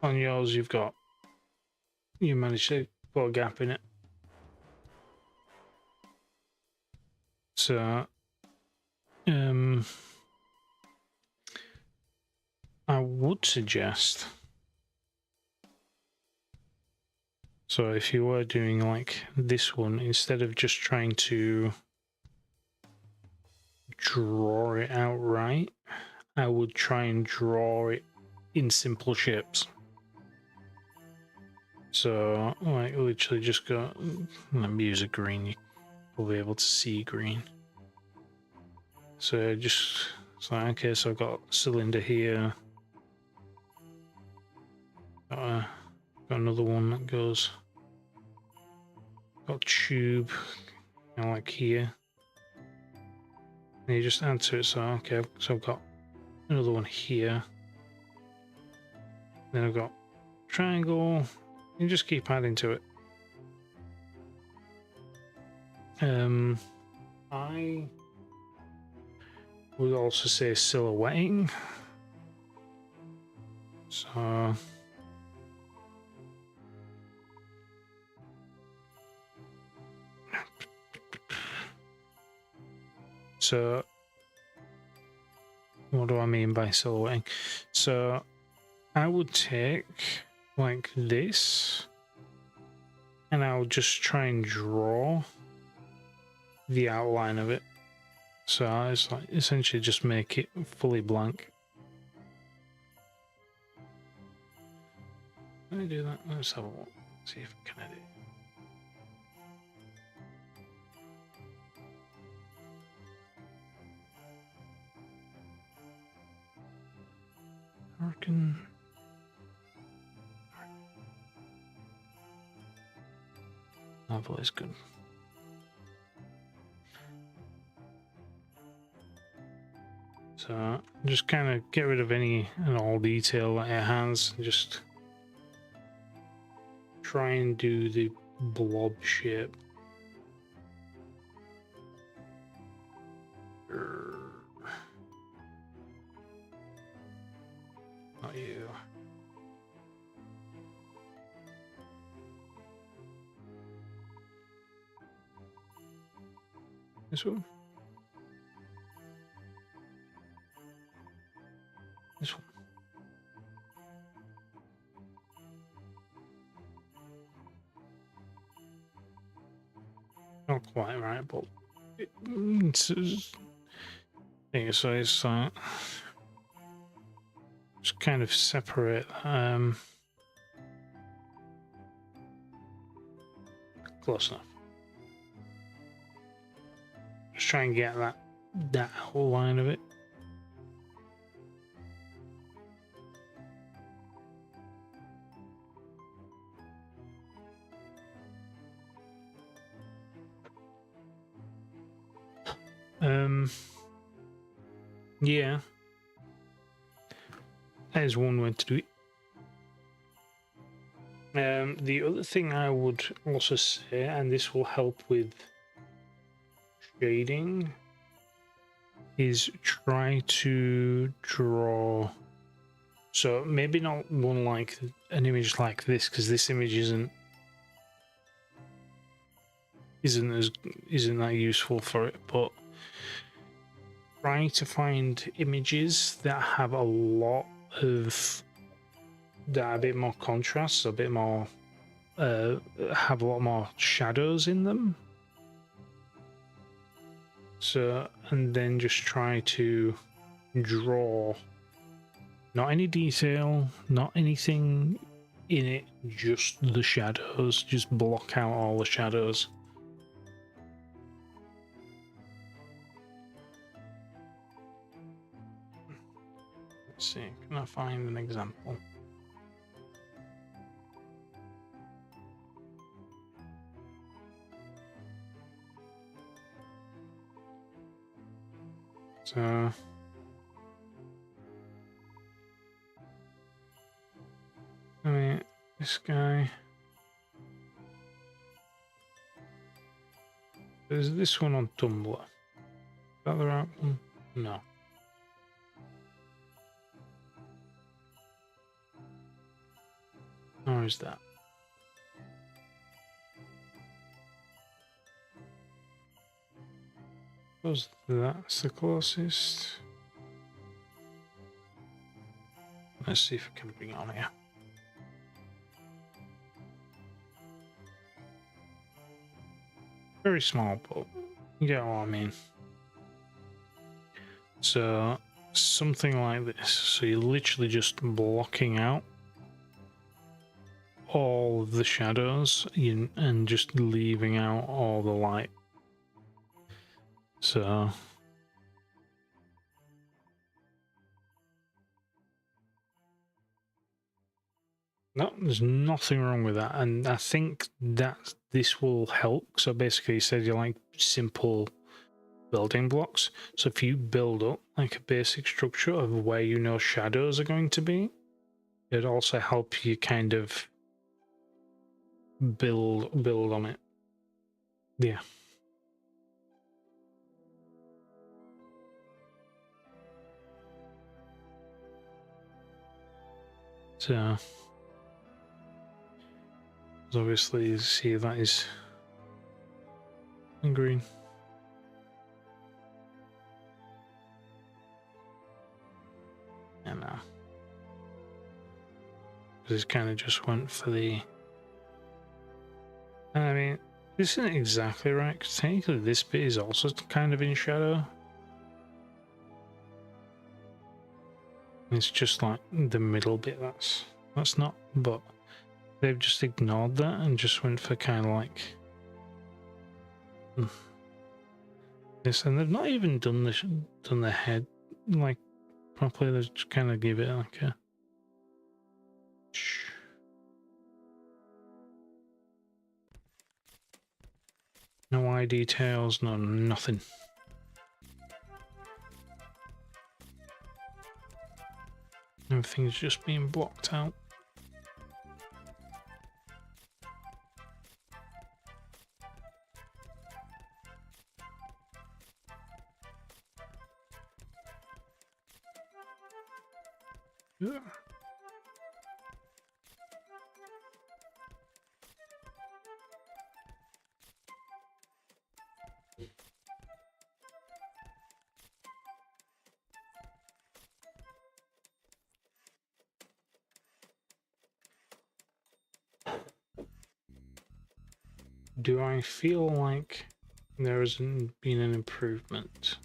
on yours you managed to put a gap in it. So I would suggest, so if you were doing like this one, instead of just trying to draw it out right, I would try and draw it in simple shapes. So like literally just go, let me use a green, you'll be able to see green. So just, so okay, so I've got a cylinder here, got another one that goes, got a tube, kind of like here. And you just add to it, so okay, so I've got another one here. Then I've got triangle, you just keep adding to it. I would also say silhouetting. So what do I mean by silhouetting? So I would take like this and I would just try and draw the outline of it. So it's like essentially just make it fully blank. Let me do that. Let's have a look. See if I can edit. I reckon. Level is good. So just kind of get rid of any and all detail that it has. Just try and do the blob shape. Not you. This one. This one. Not quite right, but it's so it's just kind of separate. Close enough. Just try and get that whole line of it. Yeah, that is one way to do it. The other thing I would also say, and this will help with shading, is try to draw. So maybe not one like an image like this, because this image isn't that useful for it, but try to find images that have a lot of that are a bit more contrast, a bit more have a lot more shadows in them. So, and then just try to draw not any detail, not anything in it, just the shadows. Just block out all the shadows. Let's see, can I find an example? So This guy. There's this one on Tumblr. Is that the right one? No. Or is that? Suppose that's the closest. Let's see if I can bring it on here. Very small, but you get what I mean. So something like this. So you're literally just blocking out all the shadows and just leaving out all the light. So no, there's nothing wrong with that, and I think that this will help. So basically, you said you like simple building blocks. So if you build up like a basic structure of where you know shadows are going to be, it'd also help you kind of build on it. Yeah. So obviously you see that is in green. And now this kind of just went for the. I mean, this isn't exactly right, because technically this bit is also kind of in shadow. It's just like the middle bit that's not, but they've just ignored that and just went for kind of like this, and they've not even done the head like properly. They just kind of give it like a no eye details, no nothing. Everything's just being blocked out. Yeah. Do I feel like there hasn't been an improvement?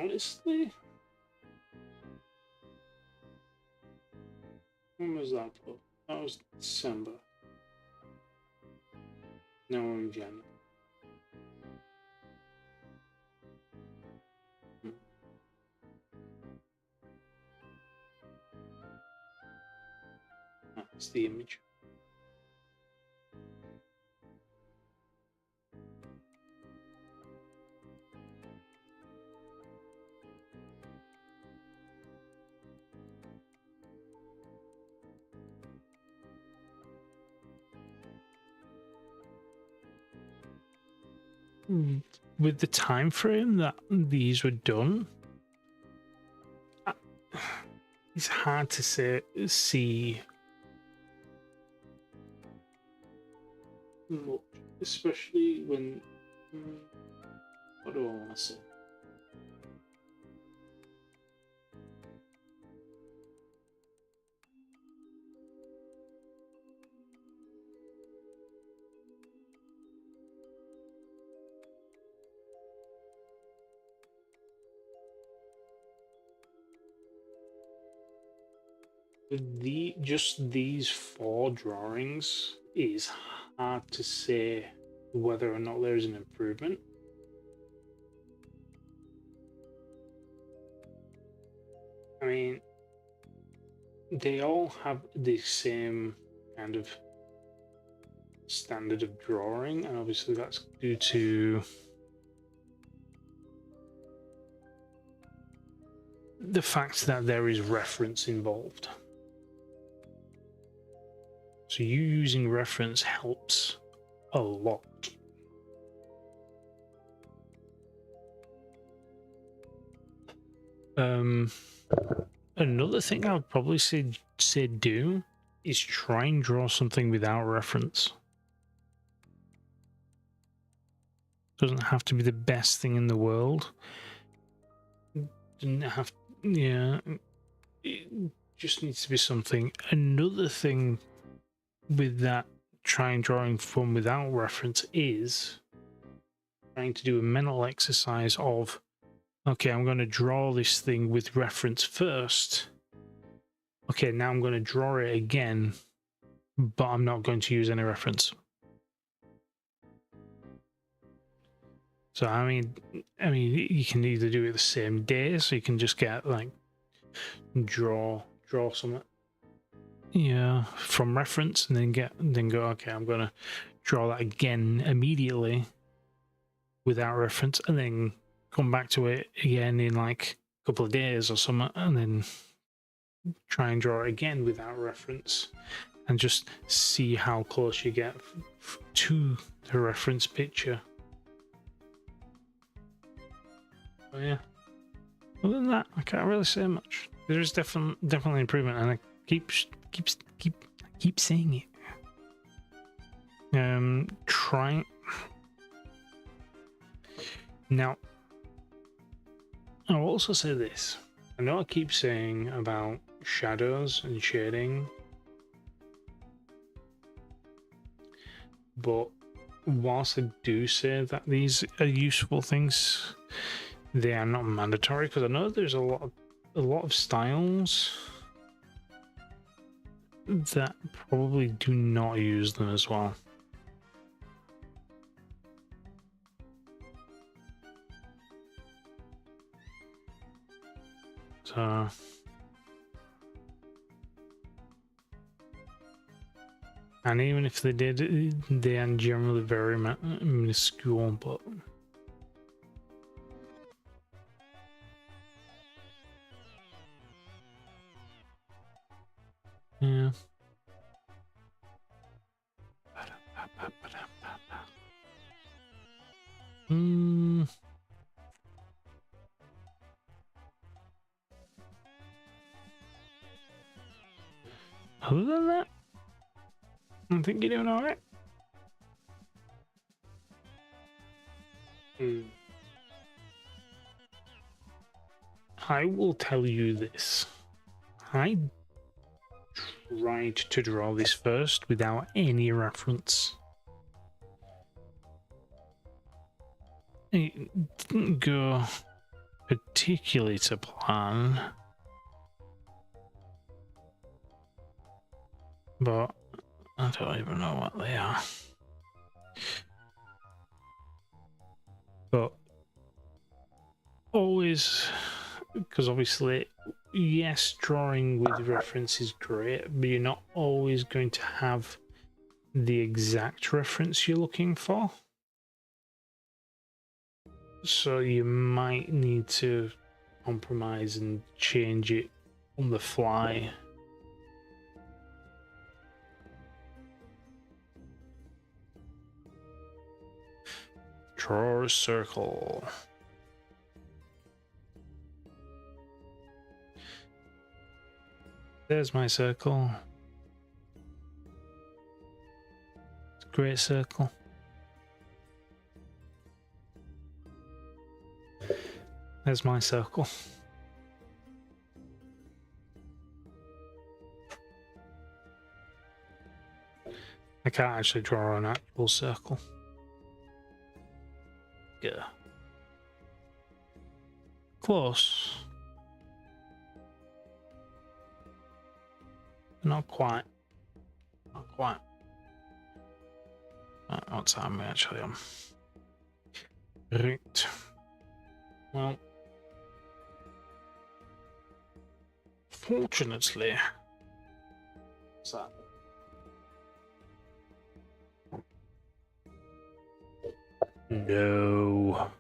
Honestly, when was that put? That was December. Now we're in January. That's the image. With the time frame that these were done, it's hard to see much, especially when. What do I want to say? Just these 4 drawings is hard to say whether or not there is an improvement. I mean, they all have the same kind of standard of drawing, and obviously that's due to the fact that there is reference involved. So you using reference helps a lot. Another thing I would probably say do is try and draw something without reference. Doesn't have to be the best thing in the world. Doesn't have, yeah. It just needs to be something. Another thing with that trying drawing from without reference is trying to do a mental exercise of, okay, I'm going to draw this thing with reference first. Okay, now I'm going to draw it again, but I'm not going to use any reference. So I mean, you can either do it the same day, so you can just get like draw something, yeah, from reference, and then go, okay, I'm going to draw that again immediately without reference, and then come back to it again in like a couple of days or something, and then try and draw it again without reference, and just see how close you get to the reference picture. But yeah, other than that, I can't really say much. There is definitely improvement, and I keep saying it. Try now. I'll also say this. I know I keep saying about shadows and shading, but whilst I do say that these are useful things, they are not mandatory, because I know there's a lot of styles that probably do not use them as well. So and even if they did, they are generally very minuscule, but yeah. Other than that, I think you're doing all right. I will tell you this. I tried to draw this first without any reference. It didn't go particularly to plan, but I don't even know what they are. But always, because obviously, yes, drawing with reference is great, but you're not always going to have the exact reference you're looking for. So you might need to compromise and change it on the fly. Draw a circle. There's my circle. It's a great circle. There's my circle. I can't actually draw an actual circle. Yeah. Close. Not quite. Not quite. What time are we actually on? Right. Well, fortunately, what's that? No.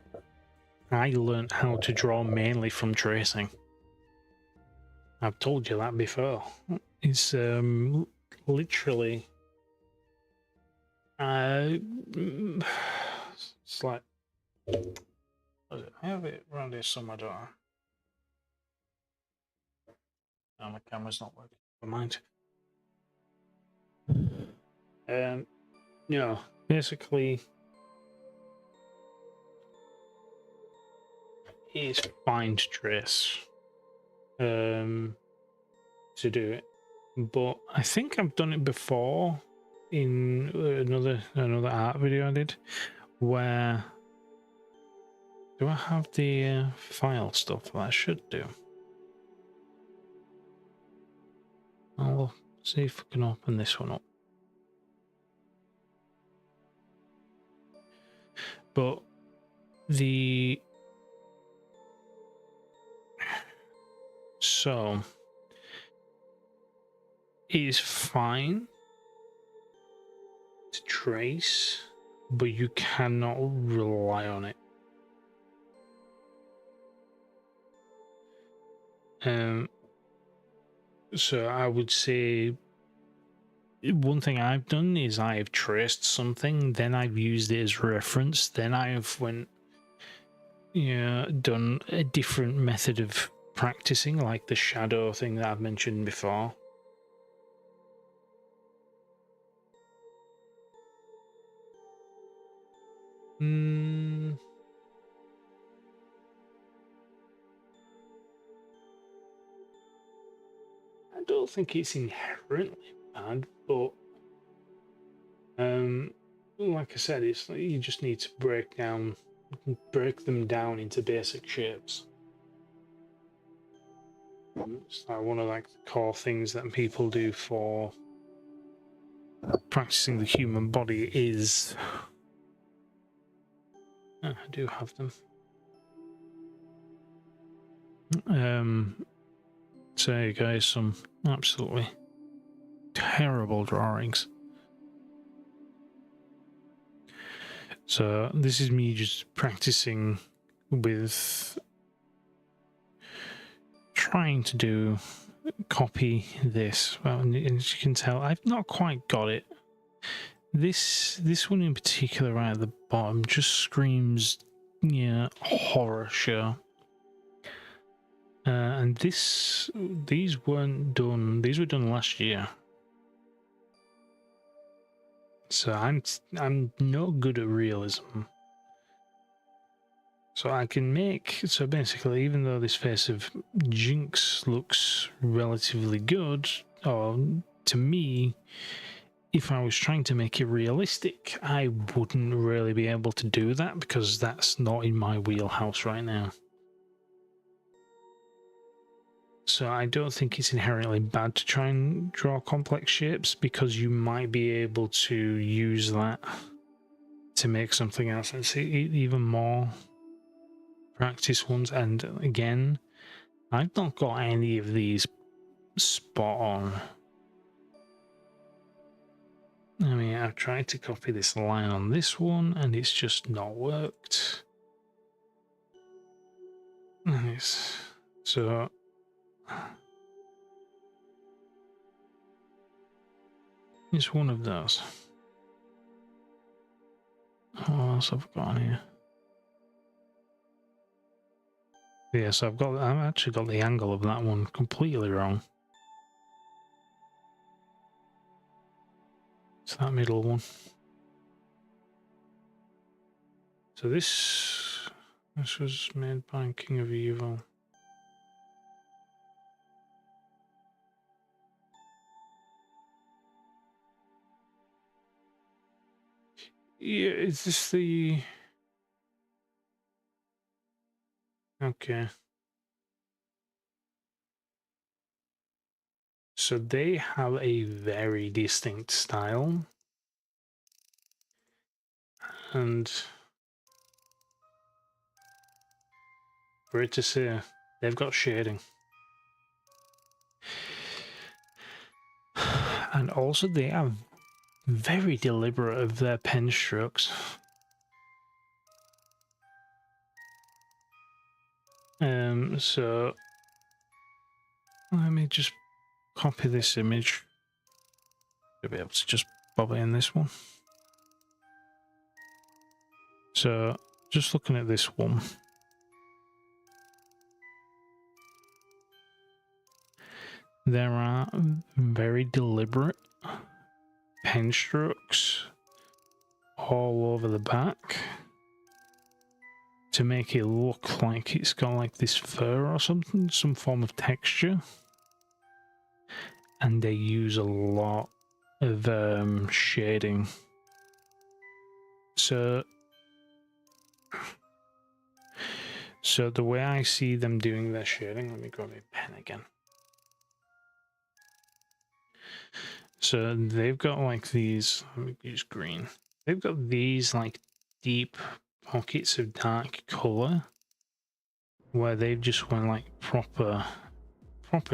I learned how to draw mainly from tracing. I've told you that before. It's literally it's like I have it around here somewhere, don't I? No, my camera's not working. Never mind. No, basically it's fine to trace to do it, but I think I've done it before in another art video I did. Where do I have the file stuff? Well, I should do. I'll see if we can open this one up. But so it is fine to trace, but you cannot rely on it. So I would say one thing I've done is I've traced something, then I've used it as reference, then I've done a different method of practicing, like the shadow thing that I've mentioned before. I don't think it's inherently bad, but like I said, it's like you just need to break them down into basic shapes. It's like one of the core things that people do for practicing the human body is. I do have them. So you guys, some absolutely terrible drawings. So this is me just practicing with trying to copy this. Well, and as you can tell, I've not quite got it. This one in particular, right at the bottom, just screams, horror show. And these weren't done. These were done last year. So I'm no good at realism. So I can make, so basically, even though this face of Jinx looks relatively good, or to me, if I was trying to make it realistic, I wouldn't really be able to do that because that's not in my wheelhouse right now. So I don't think it's inherently bad to try and draw complex shapes because you might be able to use that to make something else and see even more practice ones. And again, I've not got any of these spot on. I mean, I've tried to copy this line on this one and it's just not worked. So it's one of those. What else have I got on here? Yeah, so I've actually got the angle of that one completely wrong. It's that middle one. So this was made by King of Evil. Yeah, is this the... Okay. So they have a very distinct style, and for it to say they've got shading. And also they are very deliberate of their pen strokes. So let me just copy this image. You'll be able to just bob it in this one. So just looking at this one. There are very deliberate pen strokes all over the back to make it look like it's got like this fur or something, some form of texture. And they use a lot of shading. So the way I see them doing their shading, let me grab a pen again. So they've got like these, let me use green. They've got these like deep pockets of dark color where they've just went like proper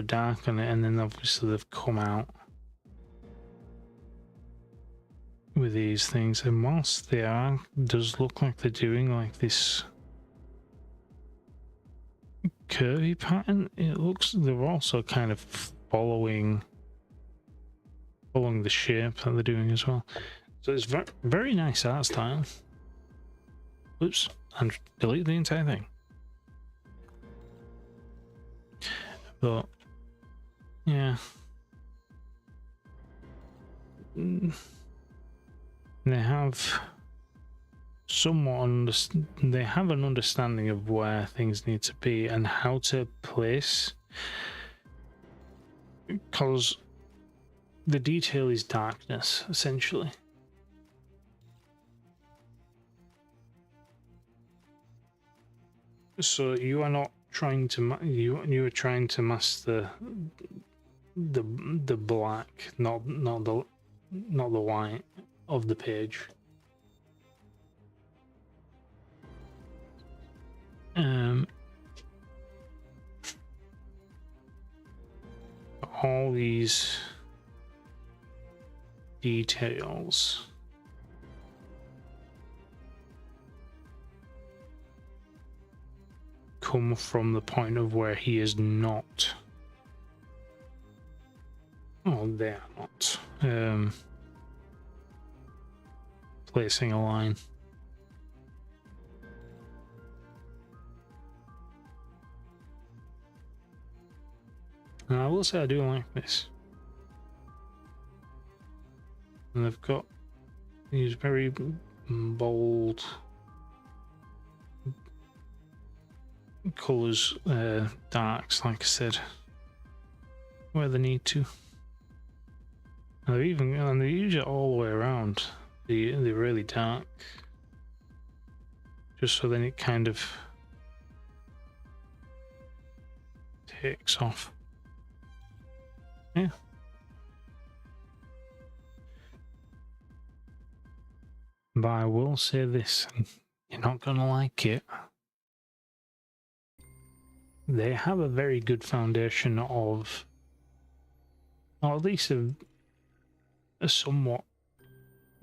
dark on it, and then obviously they've come out with these things. And whilst they are, does look like they're doing like this curvy pattern, it looks they're also kind of following the shape that they're doing as well. So it's very, very nice art style. Oops, and delete the entire thing. But yeah, they have they have an understanding of where things need to be and how to place, because the detail is darkness essentially. So you are not trying to you are trying to master the black, not the white of the page. All these details come from the point of where he is not. Oh, they are not placing a line. And I will say I do like this. And they've got these very bold colours, darks, like I said, where they need to. And they use it all the way around. They're really dark, just so then it kind of takes off. Yeah. But I will say this, and you're not gonna like it. They have a very good foundation of, or at least a somewhat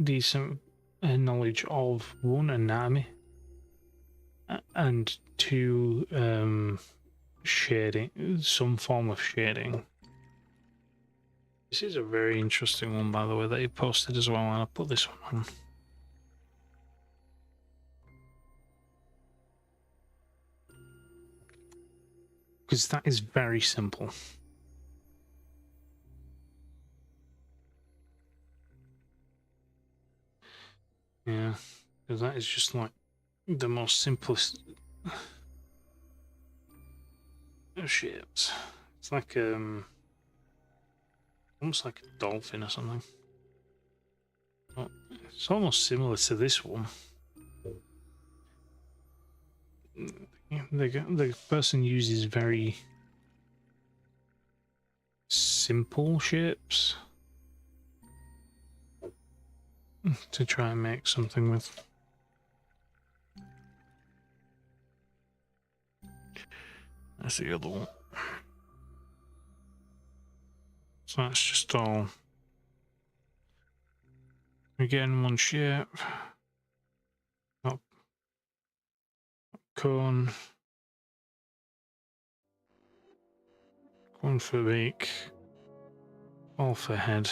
decent knowledge of, one, anatomy, and two, shading, some form of shading. This is a very interesting one, by the way, that you posted as well, and I'll put this one on. Because that is very simple. Yeah, because that is just like the most simplest of shapes. It's like almost like a dolphin or something. Well, it's almost similar to this one. The person uses very simple shapes to try and make something with. That's the other one. So that's just all again one shape. Up cone. One for beak. All for head.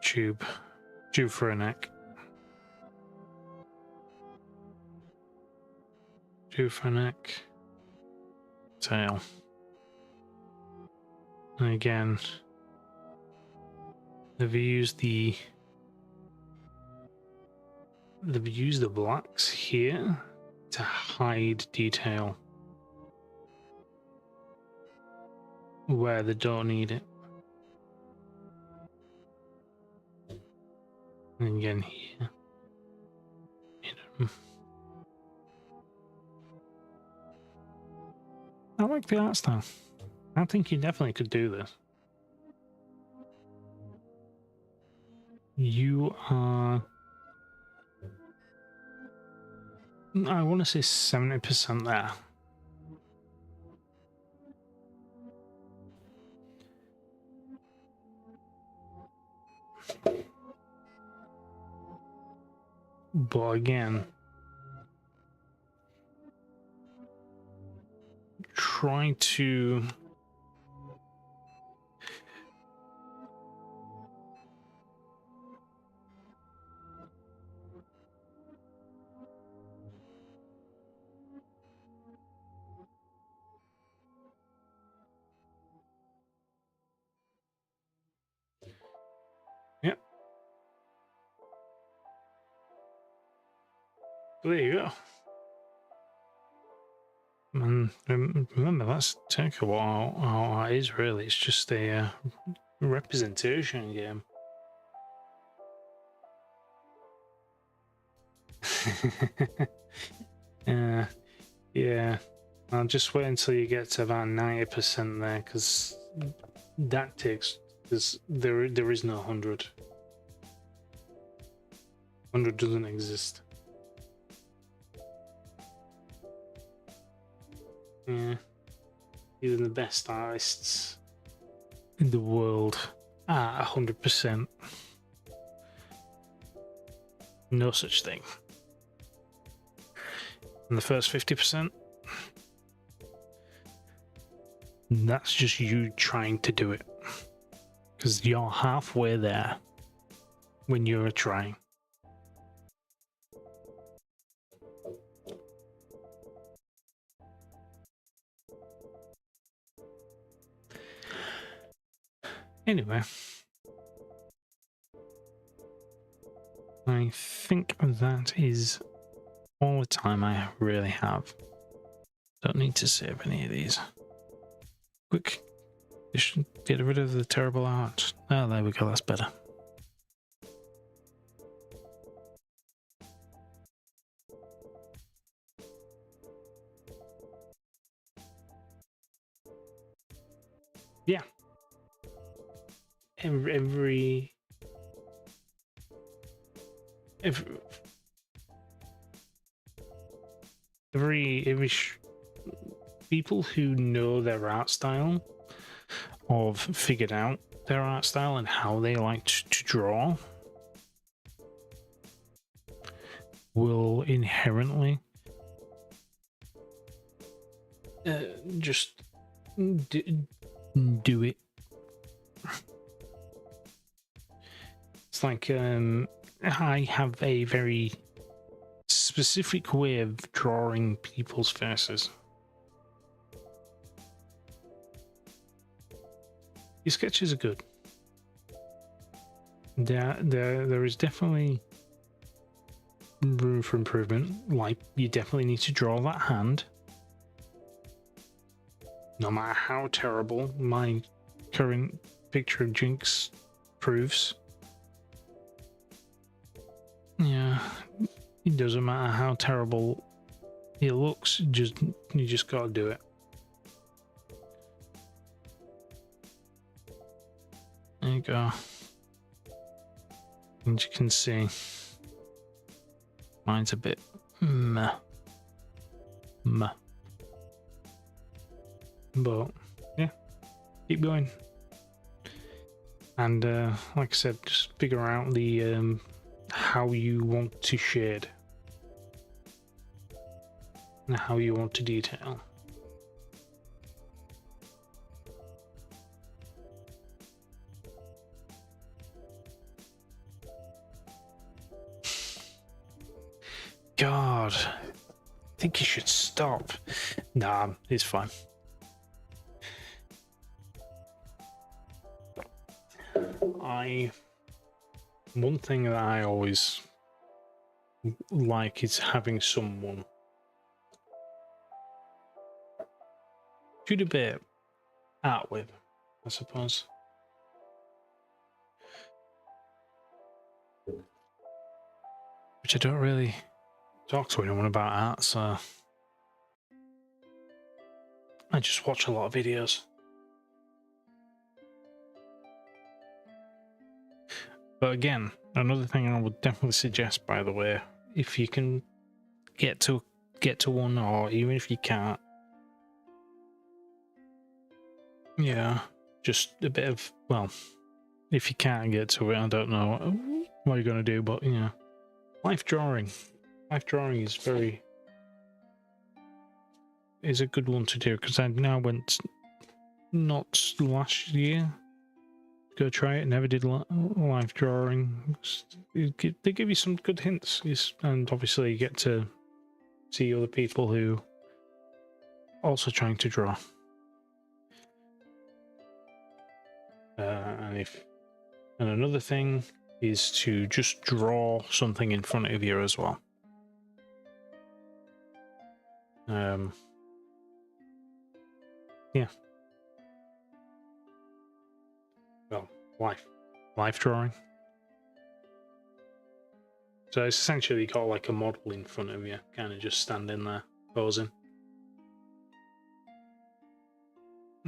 Tube. Tube for a neck. Tube for a neck. Tail. And again, they've used the blacks here to hide detail where they don't need it. And again here. I like the art style. I think you definitely could do this. You are... I want to say 70% there. But again, try to yep. There you go. And remember, that's technically what art is really. It's just a representation game. Yeah. I'll just wait until you get to about 90% there, because that takes... Because there is no 100. 100 doesn't exist. Yeah. Even the best artists in the world are 100%. No such thing. And the first 50%, that's just you trying to do it. Because you're halfway there when you're trying. Anyway, I think that is all the time I really have. Don't need to save any of these. Quick, just get rid of the terrible art. Oh, there we go, that's better. Yeah. Every people who know their art style, or have figured out their art style and how they like to draw, will inherently just do it. It's like I have a very specific way of drawing people's faces. Your sketches are good. There is definitely room for improvement. Like, you definitely need to draw that hand. No matter how terrible my current picture of Jinx proves. Yeah, it doesn't matter how terrible it looks, you just gotta do it. There you go. And you can see mine's a bit meh. But yeah, keep going. And like I said, just figure out the how you want to shade and how you want to detail. God, I think you should stop. Nah, it's fine. One thing that I always like is having someone to debate art with, I suppose. Which I don't really talk to anyone about art, so I just watch a lot of videos. But again, another thing I would definitely suggest, by the way, if you can get to one, or even if you can't, yeah, just a bit of, well, if you can't get to it, I don't know what you're gonna do, but yeah, life drawing is a good one to do, because I now went not last year. Go try it. Never did live drawing. They give you some good hints, and obviously you get to see other people who also trying to draw. And another thing is to just draw something in front of you as well. Yeah. Well, life drawing. So it's essentially got like a model in front of you, kind of just standing there, posing.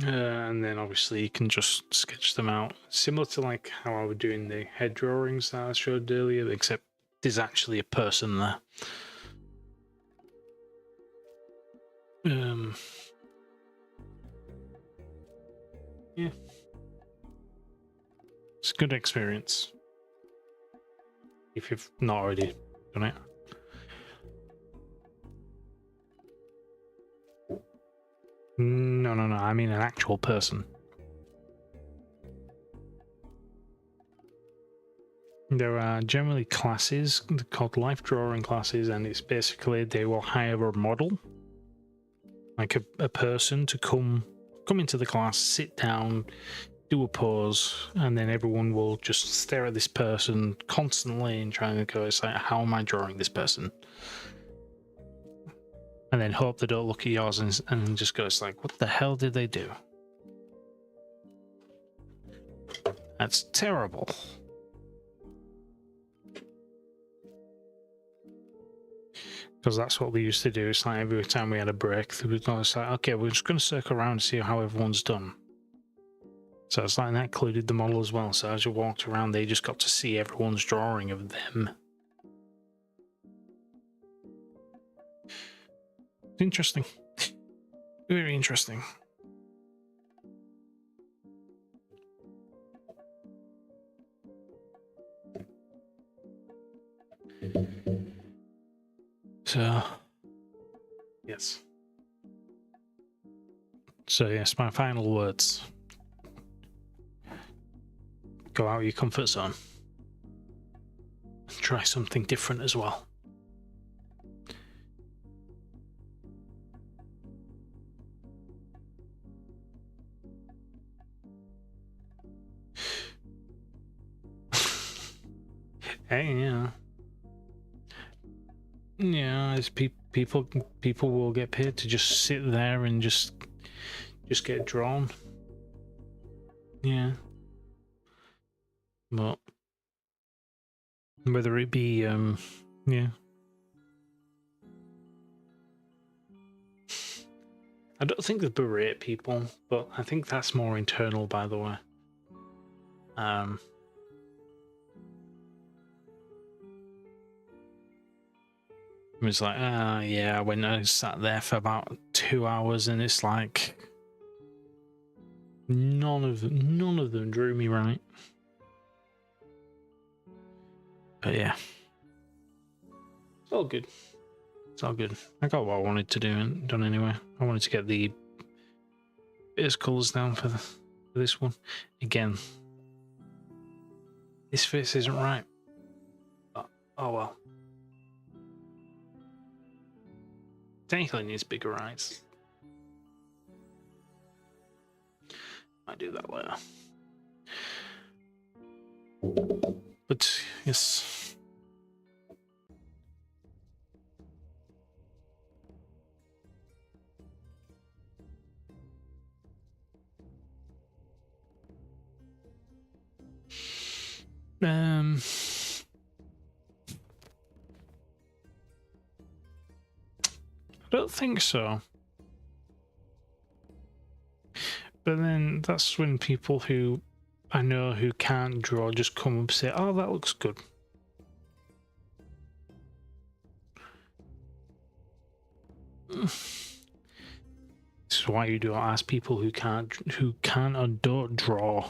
And then obviously you can just sketch them out, similar to like how I was doing the head drawings that I showed earlier, except there's actually a person there. Yeah. It's a good experience if you've not already done it. No, I mean an actual person. There are generally classes called life drawing classes, and it's basically they will hire a model, like a person, to come into the class, sit down, do a pose, and then everyone will just stare at this person constantly and try and go, it's like, how am I drawing this person? And then hope they don't look at yours and just go, it's like, what the hell did they do? That's terrible. Because that's what we used to do. It's like every time we had a break, it's like, okay, we're just going to circle around and see how everyone's done. So it's like that included the model as well. So as you walked around, they just got to see everyone's drawing of them. Interesting. Very interesting. So, yes. So yes, my final words. Go out of your comfort zone. And try something different as well. Hey, yeah, as people will get paid to just sit there and just get drawn. Yeah, but whether it be yeah, I don't think they berate people, but I think that's more internal, by the way. It was like, yeah, when I sat there for about 2 hours, and it's like none of them drew me right. But yeah, it's all good. It's all good. I got what I wanted to do and done anyway. I wanted to get the base colours down for this one. Again, this face isn't right. Oh well. Technically needs bigger eyes. Might do that later. But yes. I don't think so. But then that's when people who I know who can't draw just come up and say, oh, that looks good. This is why you don't ask people who can't or don't draw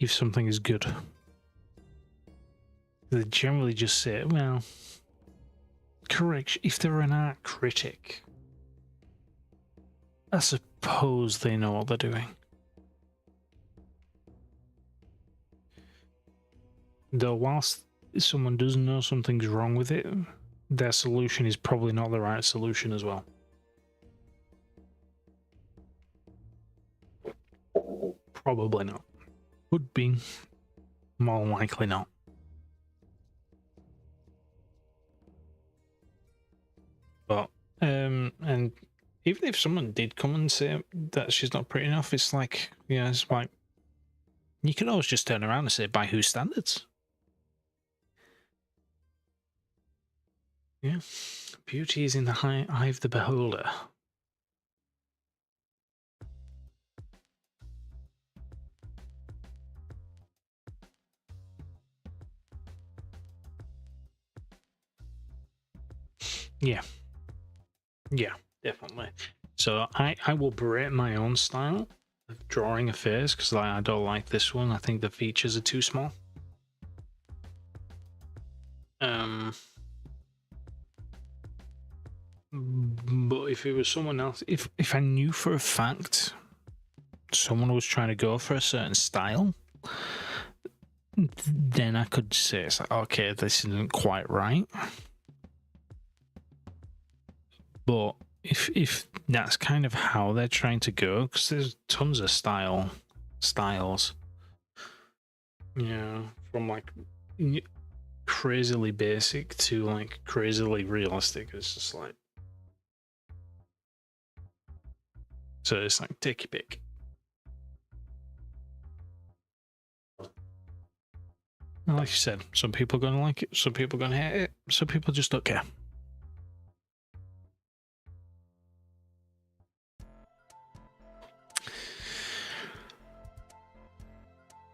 if something is good. They generally just say, well, correct. If they're an art critic, I suppose they know what they're doing. Though whilst someone does know something's wrong with it, their solution is probably not the right solution as well. Probably not. Could be. More likely not. But, and even if someone did come and say that she's not pretty enough, it's like, yeah, it's like, you can always just turn around and say, by whose standards? Yeah. Beauty is in the eye of the beholder. Yeah. Yeah, definitely. So I will break my own style of drawing a face because I don't like this one. I think the features are too small. But if it was someone else, if I knew for a fact someone was trying to go for a certain style, then I could say, it's like, okay, this isn't quite right. But if that's kind of how they're trying to go, because there's tons of styles, yeah, from like crazily basic to like crazily realistic. It's just like, so it's like take your pick. Like you said, some people are gonna like it, some people are gonna hate it, some people just don't care.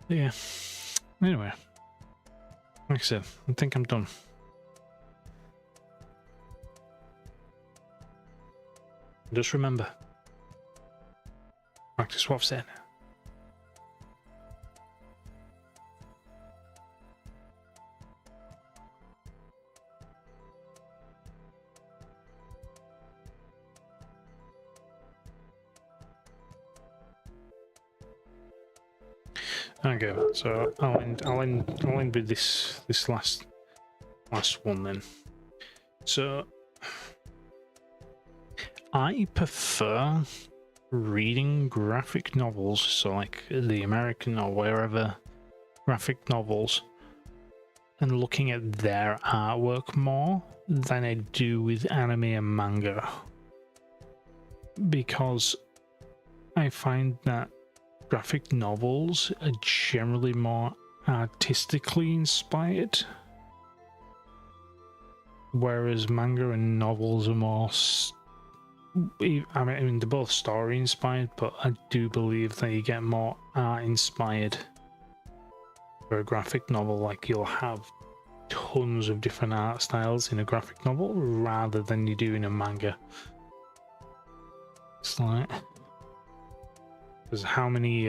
Yeah. Anyway, like I said, I think I'm done. Just remember, practice what I've said. Okay, so I'll end with this last one then. So I prefer reading graphic novels, so like the American or wherever graphic novels, and looking at their artwork more than I do with anime and manga, because I find that graphic novels are generally more artistically inspired, whereas manga and novels are more I mean they're both story inspired, but I do believe that you get more art inspired for a graphic novel. Like, you'll have tons of different art styles in a graphic novel rather than you do in a manga. It's like, because how many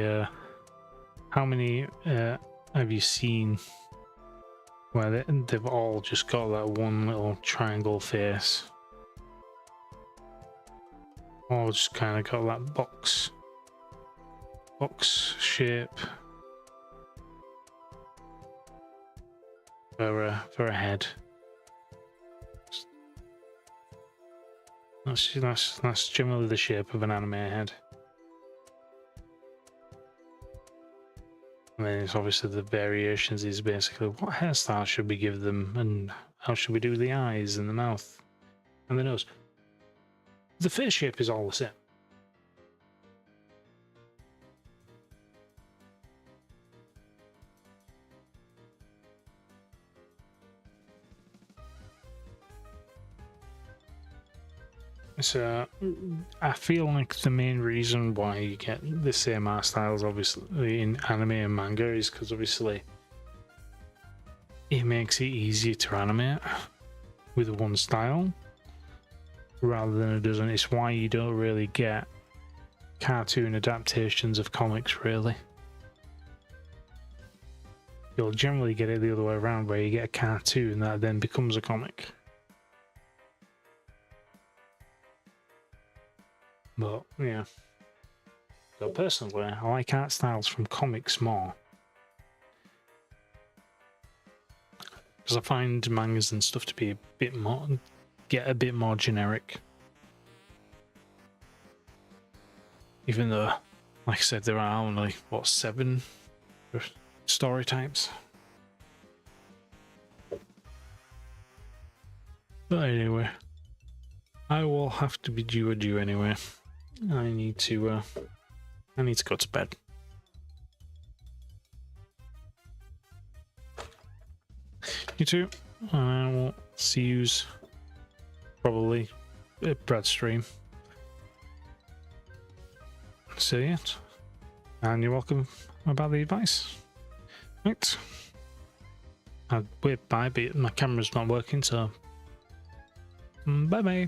have you seen where they've all just got that one little triangle face, or just kind of got that box shape for a head? That's generally the shape of an anime head. And then it's obviously the variations is basically what hairstyle should we give them, and how should we do the eyes and the mouth and the nose. The face shape is all the same. So I feel like the main reason why you get the same art styles obviously in anime and manga is because obviously it makes it easier to animate with one style rather than it doesn't. It's why you don't really get cartoon adaptations of comics, really. You'll generally get it the other way around, where you get a cartoon that then becomes a comic. But yeah, so personally, I like art styles from comics more, because I find mangas and stuff to be a bit more generic. Even though, like I said, there are only 7 story types. But anyway, I will have to bid you adieu anyway. I need to go to bed. You too, and I will see yous probably at Brad's stream. So yeah, and you're welcome about the advice. Right, I'd wait bye, but my camera's not working, so bye bye.